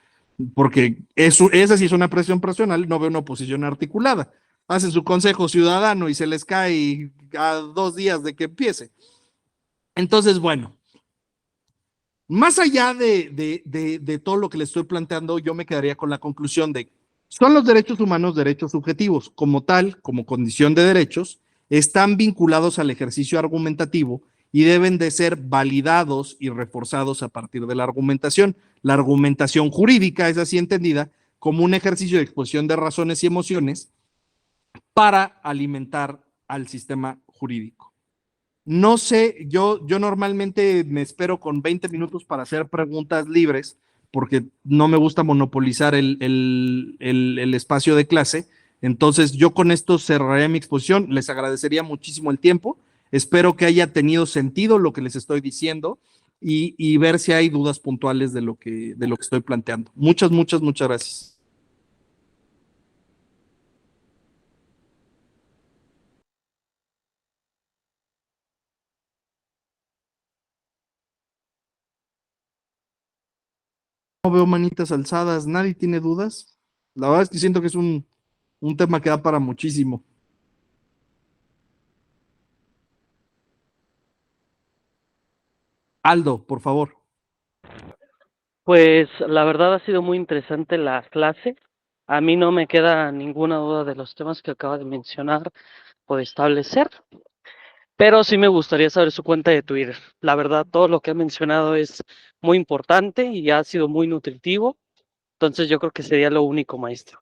porque esa sí es una presión personal, no veo una oposición articulada. Hacen su consejo ciudadano y se les cae a 2 días de que empiece. Entonces, bueno, más allá de todo lo que le estoy planteando, yo me quedaría con la conclusión de, son los derechos humanos derechos subjetivos, como tal, como condición de derechos, están vinculados al ejercicio argumentativo y deben de ser validados y reforzados a partir de la argumentación. La argumentación jurídica es así entendida como un ejercicio de exposición de razones y emociones para alimentar al sistema jurídico. No sé, yo normalmente me espero con 20 minutos para hacer preguntas libres, porque no me gusta monopolizar el espacio de clase. Entonces, yo con esto cerraré mi exposición. Les agradecería muchísimo el tiempo. Espero que haya tenido sentido lo que les estoy diciendo y ver si hay dudas puntuales de lo que estoy planteando. Muchas gracias. No veo manitas alzadas, nadie tiene dudas. La verdad es que siento que es un tema que da para muchísimo. Aldo, por favor. Pues la verdad ha sido muy interesante la clase. A mí no me queda ninguna duda de los temas que acaba de mencionar o de establecer, pero sí me gustaría saber su cuenta de Twitter. La verdad, todo lo que ha mencionado es muy importante y ha sido muy nutritivo. Entonces yo creo que sería lo único, maestro.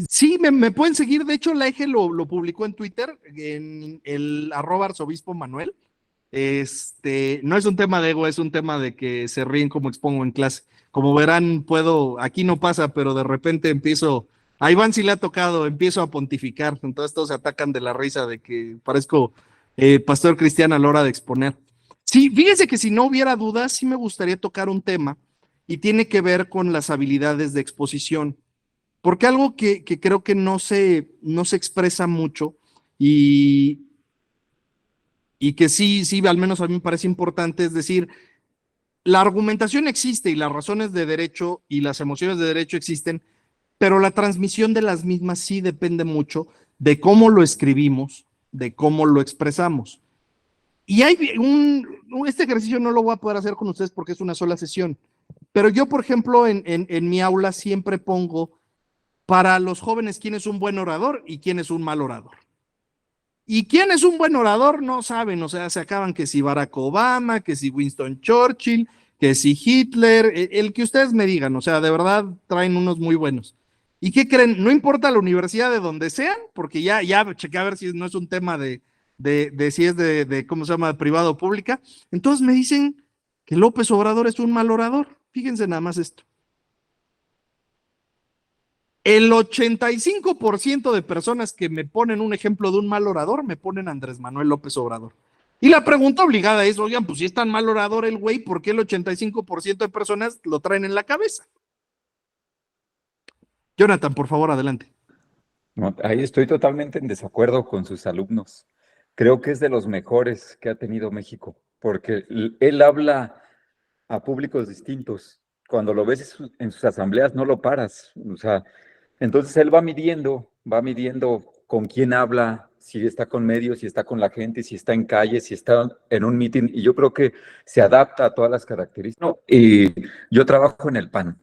Sí, me pueden seguir. De hecho, la EGE lo publicó en Twitter, en el @arzobispo Manuel. No es un tema de ego, es un tema de que se ríen como expongo en clase. Como verán, aquí no pasa, pero de repente a Iván sí le ha tocado, empiezo a pontificar, entonces todos se atacan de la risa de que parezco pastor cristiano a la hora de exponer. Sí, fíjese que si no hubiera dudas, sí me gustaría tocar un tema y tiene que ver con las habilidades de exposición, porque algo que creo que no se expresa mucho y que sí, al menos a mí me parece importante, es decir, la argumentación existe y las razones de derecho y las emociones de derecho existen, pero la transmisión de las mismas sí depende mucho de cómo lo escribimos, de cómo lo expresamos. Y hay este ejercicio no lo voy a poder hacer con ustedes porque es una sola sesión, pero yo, por ejemplo, en mi aula siempre pongo para los jóvenes quién es un buen orador y quién es un mal orador. ¿Y quién es un buen orador? No saben, o sea, se acaban que si Barack Obama, que si Winston Churchill, que si Hitler, el que ustedes me digan, o sea, de verdad traen unos muy buenos. ¿Y qué creen? No importa la universidad de donde sean, porque ya chequé a ver si no es un tema de si es de ¿cómo se llama?, de privado o pública. Entonces me dicen que López Obrador es un mal orador. Fíjense nada más esto. El 85% de personas que me ponen un ejemplo de un mal orador me ponen a Andrés Manuel López Obrador. Y la pregunta obligada es, oigan, pues si es tan mal orador el güey, ¿por qué el 85% de personas lo traen en la cabeza? Jonathan, por favor, adelante. No, ahí estoy totalmente en desacuerdo con sus alumnos. Creo que es de los mejores que ha tenido México, porque él habla a públicos distintos. Cuando lo ves en sus asambleas no lo paras. O sea, entonces él va midiendo con quién habla, si está con medios, si está con la gente, si está en calle, si está en un meeting, y yo creo que se adapta a todas las características. No, y yo trabajo en el PAN,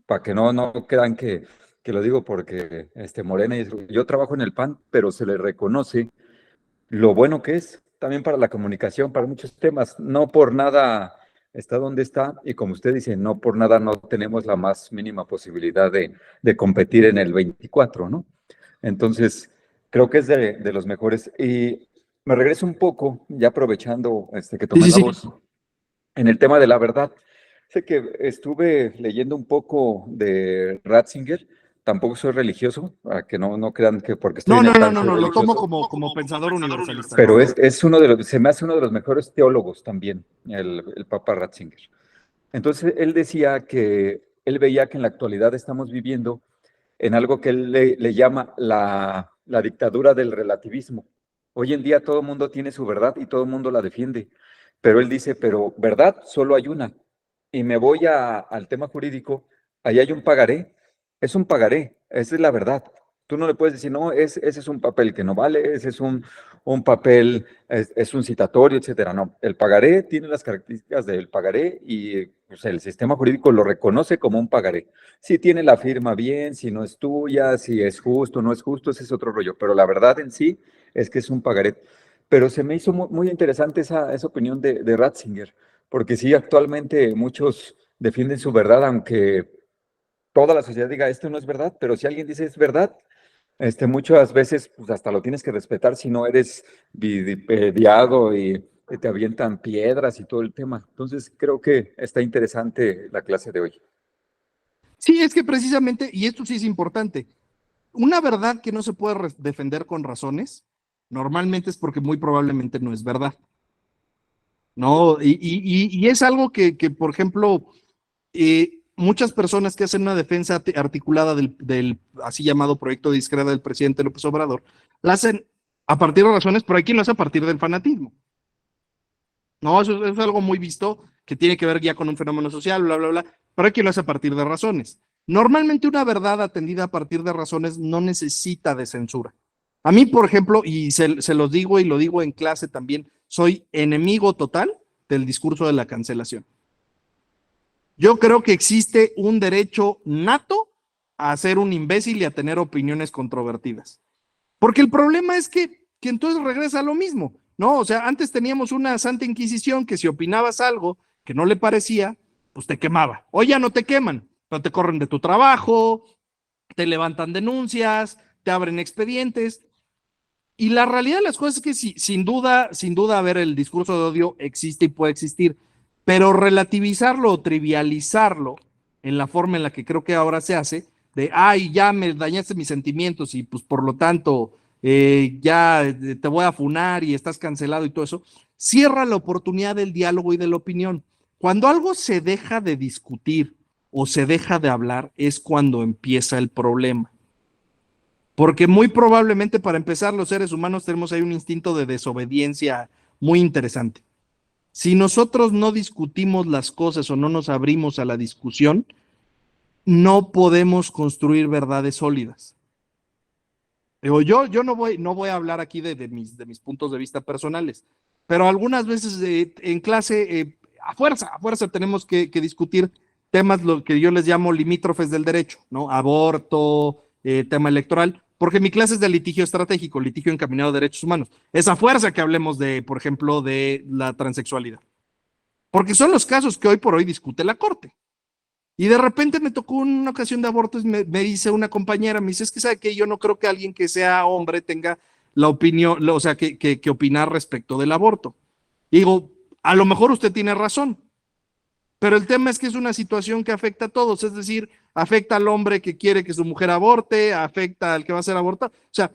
para que no crean que lo digo porque Morena, yo trabajo en el PAN, pero se le reconoce lo bueno que es también para la comunicación, para muchos temas. No por nada está donde está, y como usted dice, no por nada no tenemos la más mínima posibilidad de competir en el 24, ¿no? Entonces, creo que es de los mejores. Y me regreso un poco, ya aprovechando que tomé la voz, en el tema de la verdad. Sé que estuve leyendo un poco de Ratzinger. Tampoco soy religioso, para que no crean que porque estoy No, lo tomo como pensador universalista. Pero se me hace uno de los mejores teólogos también, el Papa Ratzinger. Entonces, él decía que él veía que en la actualidad estamos viviendo en algo que él le llama la dictadura del relativismo. Hoy en día todo el mundo tiene su verdad y todo el mundo la defiende, pero él dice, pero verdad solo hay una. Y me voy al tema jurídico, ahí hay un pagaré, es un pagaré, esa es la verdad. Tú no le puedes decir, no, ese es un papel que no vale, ese es un papel, es un citatorio, etcétera. No, el pagaré tiene las características del pagaré y pues, el sistema jurídico lo reconoce como un pagaré. Si tiene la firma bien, si no es tuya, si es justo o no es justo, ese es otro rollo. Pero la verdad en sí es que es un pagaré. Pero se me hizo muy interesante esa opinión de Ratzinger, porque sí, actualmente muchos defienden su verdad, aunque toda la sociedad diga, esto no es verdad, pero si alguien dice es verdad, muchas veces pues hasta lo tienes que respetar si no eres vilipendiado y te avientan piedras y todo el tema. Entonces creo que está interesante la clase de hoy. Sí, es que precisamente, y esto sí es importante, una verdad que no se puede defender con razones, normalmente es porque muy probablemente no es verdad. ¿No? Y es algo que, por ejemplo, muchas personas que hacen una defensa articulada del así llamado proyecto de izquierda del presidente López Obrador, la hacen a partir de razones, pero hay quien lo hace a partir del fanatismo. No, eso es algo muy visto, que tiene que ver ya con un fenómeno social, bla, bla, bla, pero hay quien lo hace a partir de razones. Normalmente una verdad atendida a partir de razones no necesita de censura. A mí, por ejemplo, y se los digo y lo digo en clase también, soy enemigo total del discurso de la cancelación. Yo creo que existe un derecho nato a ser un imbécil y a tener opiniones controvertidas. Porque el problema es que entonces regresa a lo mismo, ¿no? O sea, antes teníamos una Santa Inquisición que si opinabas algo que no le parecía, pues te quemaba. Hoy ya no te queman, pero te corren de tu trabajo, te levantan denuncias, te abren expedientes. Y la realidad de las cosas es que sí, sin duda, a ver, el discurso de odio existe y puede existir, pero relativizarlo o trivializarlo en la forma en la que creo que ahora se hace, de, ay, ya me dañaste mis sentimientos y pues por lo tanto ya te voy a funar y estás cancelado y todo eso, cierra la oportunidad del diálogo y de la opinión. Cuando algo se deja de discutir o se deja de hablar es cuando empieza el problema. Porque muy probablemente para empezar los seres humanos tenemos ahí un instinto de desobediencia muy interesante. Si nosotros no discutimos las cosas o no nos abrimos a la discusión, no podemos construir verdades sólidas. Digo, yo no voy a hablar aquí de mis puntos de vista personales, pero algunas veces en clase, a fuerza tenemos que discutir temas lo que yo les llamo limítrofes del derecho, ¿no? Aborto, tema electoral, porque mi clase es de litigio estratégico, litigio encaminado a derechos humanos. Es a fuerza que hablemos de, por ejemplo, de la transexualidad, porque son los casos que hoy por hoy discute la Corte. Y de repente me tocó una ocasión de abortos, me dice una compañera, me dice, es que sabe que yo no creo que alguien que sea hombre tenga la opinión, o sea, que opinar respecto del aborto. Y digo, a lo mejor usted tiene razón, pero el tema es que es una situación que afecta a todos, es decir, afecta al hombre que quiere que su mujer aborte, afecta al que va a ser abortado. O sea,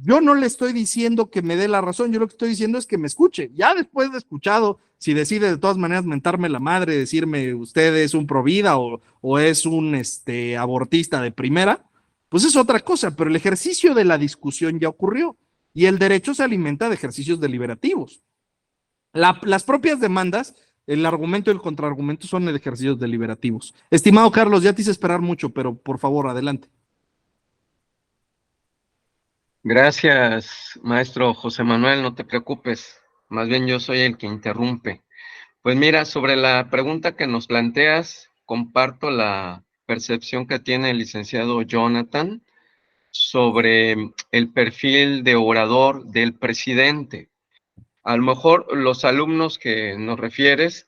yo no le estoy diciendo que me dé la razón, yo lo que estoy diciendo es que me escuche. Ya después de escuchado, si decide de todas maneras mentarme la madre, decirme usted es un provida o es un abortista de primera, pues es otra cosa, pero el ejercicio de la discusión ya ocurrió y el derecho se alimenta de ejercicios deliberativos. Las propias demandas, el argumento y el contraargumento son de ejercicios deliberativos. Estimado Carlos, ya te hice esperar mucho, pero por favor, adelante. Gracias, maestro José Manuel, no te preocupes, más bien yo soy el que interrumpe. Pues mira, sobre la pregunta que nos planteas, comparto la percepción que tiene el licenciado Jonathan sobre el perfil de orador del presidente. A lo mejor los alumnos que nos refieres,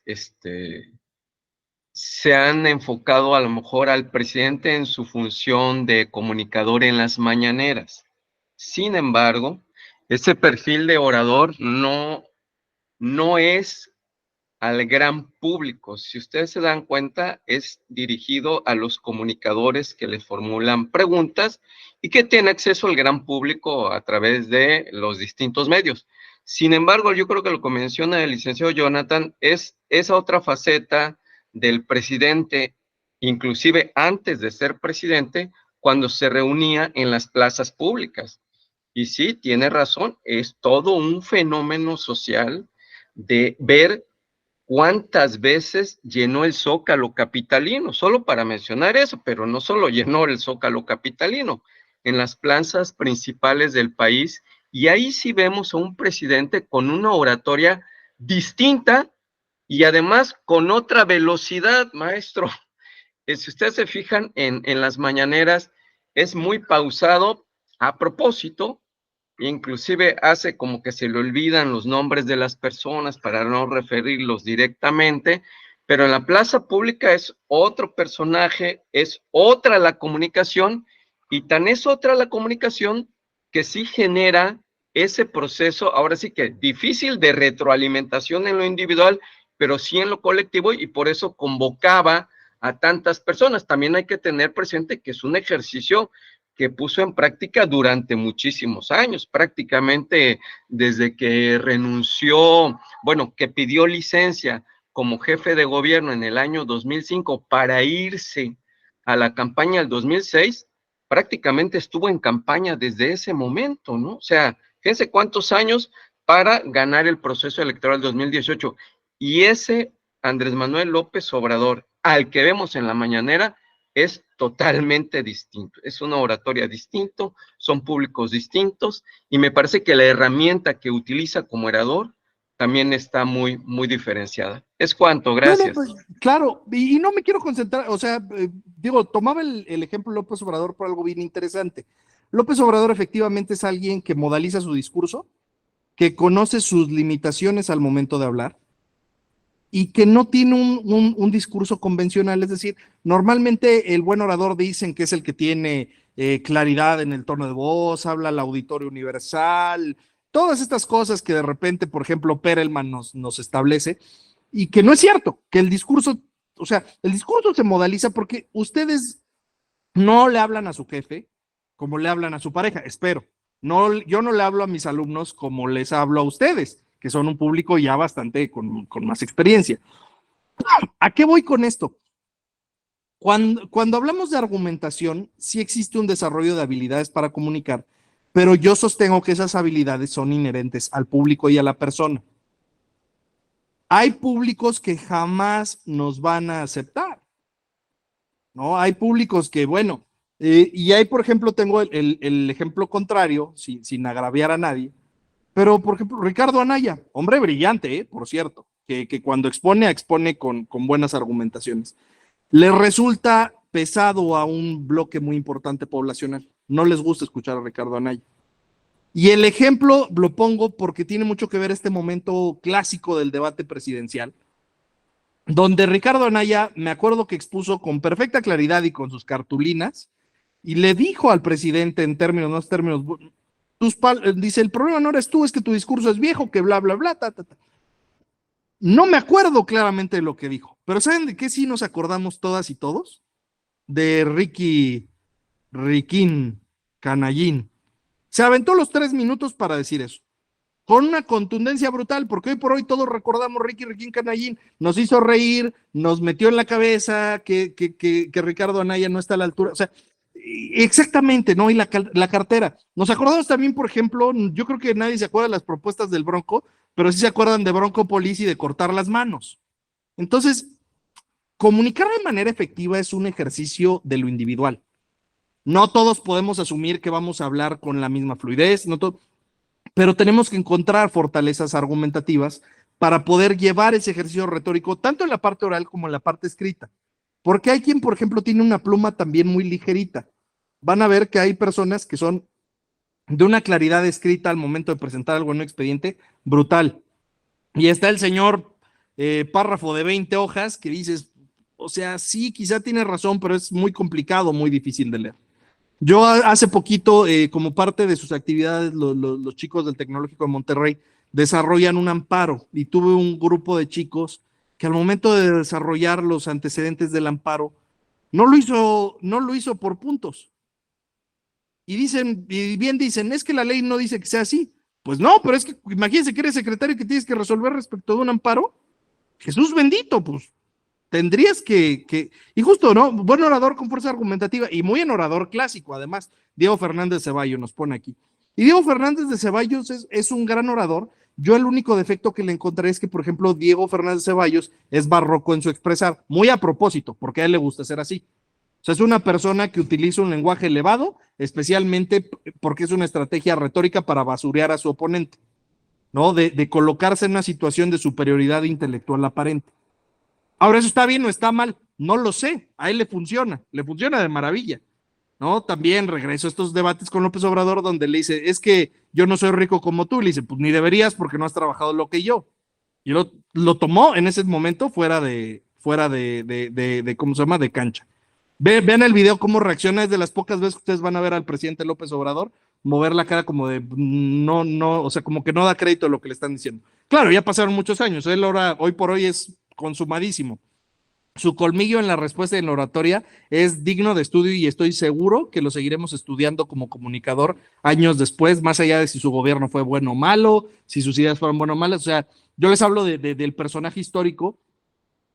se han enfocado a lo mejor al presidente en su función de comunicador en las mañaneras. Sin embargo, ese perfil de orador no es al gran público. Si ustedes se dan cuenta, es dirigido a los comunicadores que les formulan preguntas y que tienen acceso al gran público a través de los distintos medios. Sin embargo, yo creo que lo que menciona el licenciado Jonathan es esa otra faceta del presidente inclusive antes de ser presidente, cuando se reunía en las plazas públicas. Y sí, tiene razón, es todo un fenómeno social de ver cuántas veces llenó el Zócalo capitalino, solo para mencionar eso, pero no solo llenó el Zócalo capitalino, en las plazas principales del país, y ahí sí vemos a un presidente con una oratoria distinta y además con otra velocidad, maestro. Si ustedes se fijan en las mañaneras, es muy pausado a propósito, inclusive hace como que se le olvidan los nombres de las personas para no referirlos directamente, pero en la plaza pública es otro personaje, es otra la comunicación, y tan es otra la comunicación que sí genera ese proceso, ahora sí que difícil de retroalimentación en lo individual, pero sí en lo colectivo, y por eso convocaba a tantas personas. También hay que tener presente que es un ejercicio que puso en práctica durante muchísimos años, prácticamente desde que renunció, bueno, que pidió licencia como jefe de gobierno en el año 2005 para irse a la campaña del 2006, prácticamente estuvo en campaña desde ese momento, ¿no? O sea, fíjense cuántos años para ganar el proceso electoral 2018. Y ese Andrés Manuel López Obrador, al que vemos en la mañanera, es totalmente distinto, es una oratoria distinto, son públicos distintos, y me parece que la herramienta que utiliza como orador también está muy, muy diferenciada. Es cuanto, gracias. No, pues, claro, y no me quiero concentrar, o sea, digo, tomaba el ejemplo López Obrador por algo bien interesante. López Obrador efectivamente es alguien que modaliza su discurso, que conoce sus limitaciones al momento de hablar, y que no tiene un discurso convencional, es decir, normalmente el buen orador dicen que es el que tiene claridad en el tono de voz, habla al auditorio universal, todas estas cosas que de repente, por ejemplo, Perelman nos establece, y que no es cierto, que el discurso, o sea, el discurso se modaliza porque ustedes no le hablan a su jefe como le hablan a su pareja, espero. No, yo no le hablo a mis alumnos como les hablo a ustedes, que son un público ya bastante con más experiencia. ¿A qué voy con esto? Cuando hablamos de argumentación, sí existe un desarrollo de habilidades para comunicar, pero yo sostengo que esas habilidades son inherentes al público y a la persona. Hay públicos que jamás nos van a aceptar, ¿no? Hay públicos que, bueno, y ahí, por ejemplo, tengo el ejemplo contrario, sin agraviar a nadie, pero, por ejemplo, Ricardo Anaya, hombre brillante, por cierto, que cuando expone con buenas argumentaciones. Le resulta pesado a un bloque muy importante poblacional. No les gusta escuchar a Ricardo Anaya. Y el ejemplo lo pongo porque tiene mucho que ver este momento clásico del debate presidencial, donde Ricardo Anaya, me acuerdo que expuso con perfecta claridad y con sus cartulinas, y le dijo al presidente en términos, no términos, dice, el problema no eres tú, es que tu discurso es viejo, que bla, bla, bla, ta, ta, ta. No me acuerdo claramente de lo que dijo, pero ¿saben de qué sí nos acordamos todas y todos? De Riquín Canallín. Se aventó los 3 minutos para decir eso, con una contundencia brutal, porque hoy por hoy todos recordamos Riquín Canallín, nos hizo reír, nos metió en la cabeza que Ricardo Anaya no está a la altura, o sea, exactamente, ¿no? Y la cartera. Nos acordamos también, por ejemplo, yo creo que nadie se acuerda de las propuestas del Bronco, pero sí se acuerdan de Broncopolis y de cortar las manos. Entonces, comunicar de manera efectiva es un ejercicio de lo individual. No todos podemos asumir que vamos a hablar con la misma fluidez, pero tenemos que encontrar fortalezas argumentativas para poder llevar ese ejercicio retórico tanto en la parte oral como en la parte escrita. Porque hay quien, por ejemplo, tiene una pluma también muy ligerita. Van a ver que hay personas que son de una claridad escrita al momento de presentar algo en un expediente brutal. Y está el señor párrafo de 20 hojas que dices, o sea, sí, quizá tiene razón, pero es muy complicado, muy difícil de leer. Yo hace poquito, como parte de sus actividades, los chicos del Tecnológico de Monterrey desarrollan un amparo y tuve un grupo de chicos que al momento de desarrollar los antecedentes del amparo, no lo hizo por puntos. Y bien dicen, es que la ley no dice que sea así. Pues no, pero es que imagínense que eres secretario y que tienes que resolver respecto de un amparo. Jesús bendito, pues. tendrías y justo, ¿no? Buen orador con fuerza argumentativa y muy en orador clásico, además. Diego Fernández de Ceballos nos pone aquí. Y Diego Fernández de Ceballos es un gran orador. Yo el único defecto que le encontré es que, por ejemplo, Diego Fernández de Ceballos es barroco en su expresar, muy a propósito, porque a él le gusta ser así. O sea, es una persona que utiliza un lenguaje elevado, especialmente porque es una estrategia retórica para basurear a su oponente, ¿no? De colocarse en una situación de superioridad intelectual aparente. Ahora, ¿eso está bien o está mal? No lo sé, a él le funciona de maravilla, ¿no? También regreso a estos debates con López Obrador donde le dice, es que yo no soy rico como tú, le dice, pues ni deberías porque no has trabajado lo que yo. Y lo tomó en ese momento fuera de ¿cómo se llama? De cancha. Vean el video cómo reacciona, es de las pocas veces que ustedes van a ver al presidente López Obrador mover la cara como de no, o sea, como que no da crédito a lo que le están diciendo. Claro, ya pasaron muchos años, él ahora, hoy por hoy es consumadísimo. Su colmillo en la respuesta y en la oratoria es digno de estudio y estoy seguro que lo seguiremos estudiando como comunicador años después, más allá de si su gobierno fue bueno o malo, si sus ideas fueron buenas o malas. O sea, yo les hablo del personaje histórico.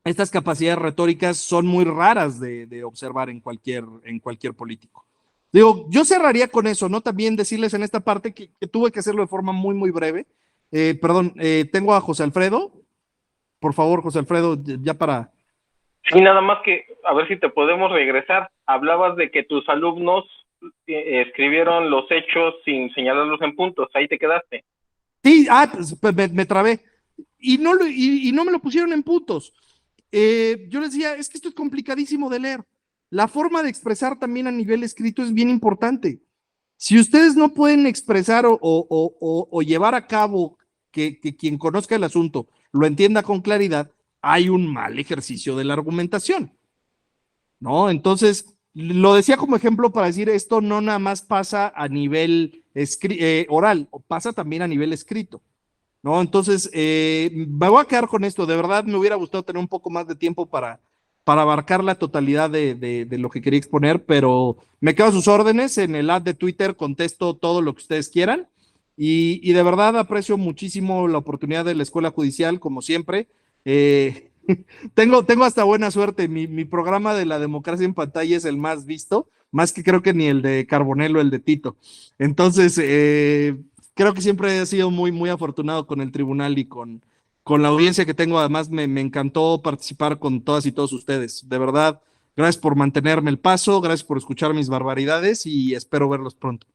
Estas capacidades retóricas son muy raras de observar en cualquier político. Digo, yo cerraría con eso, ¿no? También decirles en esta parte que tuve que hacerlo de forma muy, muy breve. Tengo a José Alfredo. Por favor, José Alfredo, ya para... Sí, nada más que, a ver si te podemos regresar. Hablabas de que tus alumnos escribieron los hechos sin señalarlos en puntos. Ahí te quedaste. Sí, pues me trabé. Y no me lo pusieron en puntos. Yo les decía, es que esto es complicadísimo de leer. La forma de expresar también a nivel escrito es bien importante. Si ustedes no pueden expresar o llevar a cabo que quien conozca el asunto lo entienda con claridad, hay un mal ejercicio de la argumentación, ¿no? Entonces, lo decía como ejemplo para decir, esto no nada más pasa a nivel oral, pasa también a nivel escrito, ¿no? Entonces, me voy a quedar con esto. De verdad, me hubiera gustado tener un poco más de tiempo para abarcar la totalidad de lo que quería exponer, pero me quedo a sus órdenes. En el ad de Twitter contesto todo lo que ustedes quieran. Y de verdad aprecio muchísimo la oportunidad de la Escuela Judicial, como siempre. Tengo hasta buena suerte. Mi programa de la democracia en pantalla es el más visto, más que creo que ni el de Carbonell o el de Tito. Entonces, creo que siempre he sido muy, muy afortunado con el tribunal y con la audiencia que tengo. Además, me encantó participar con todas y todos ustedes. De verdad, gracias por mantenerme el paso, gracias por escuchar mis barbaridades y espero verlos pronto.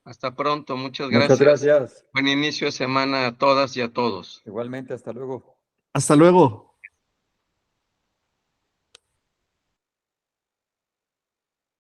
Hasta pronto, muchas Muchas gracias. gracias. Buen inicio de semana a todas y a todos. Igualmente, hasta luego. Hasta luego.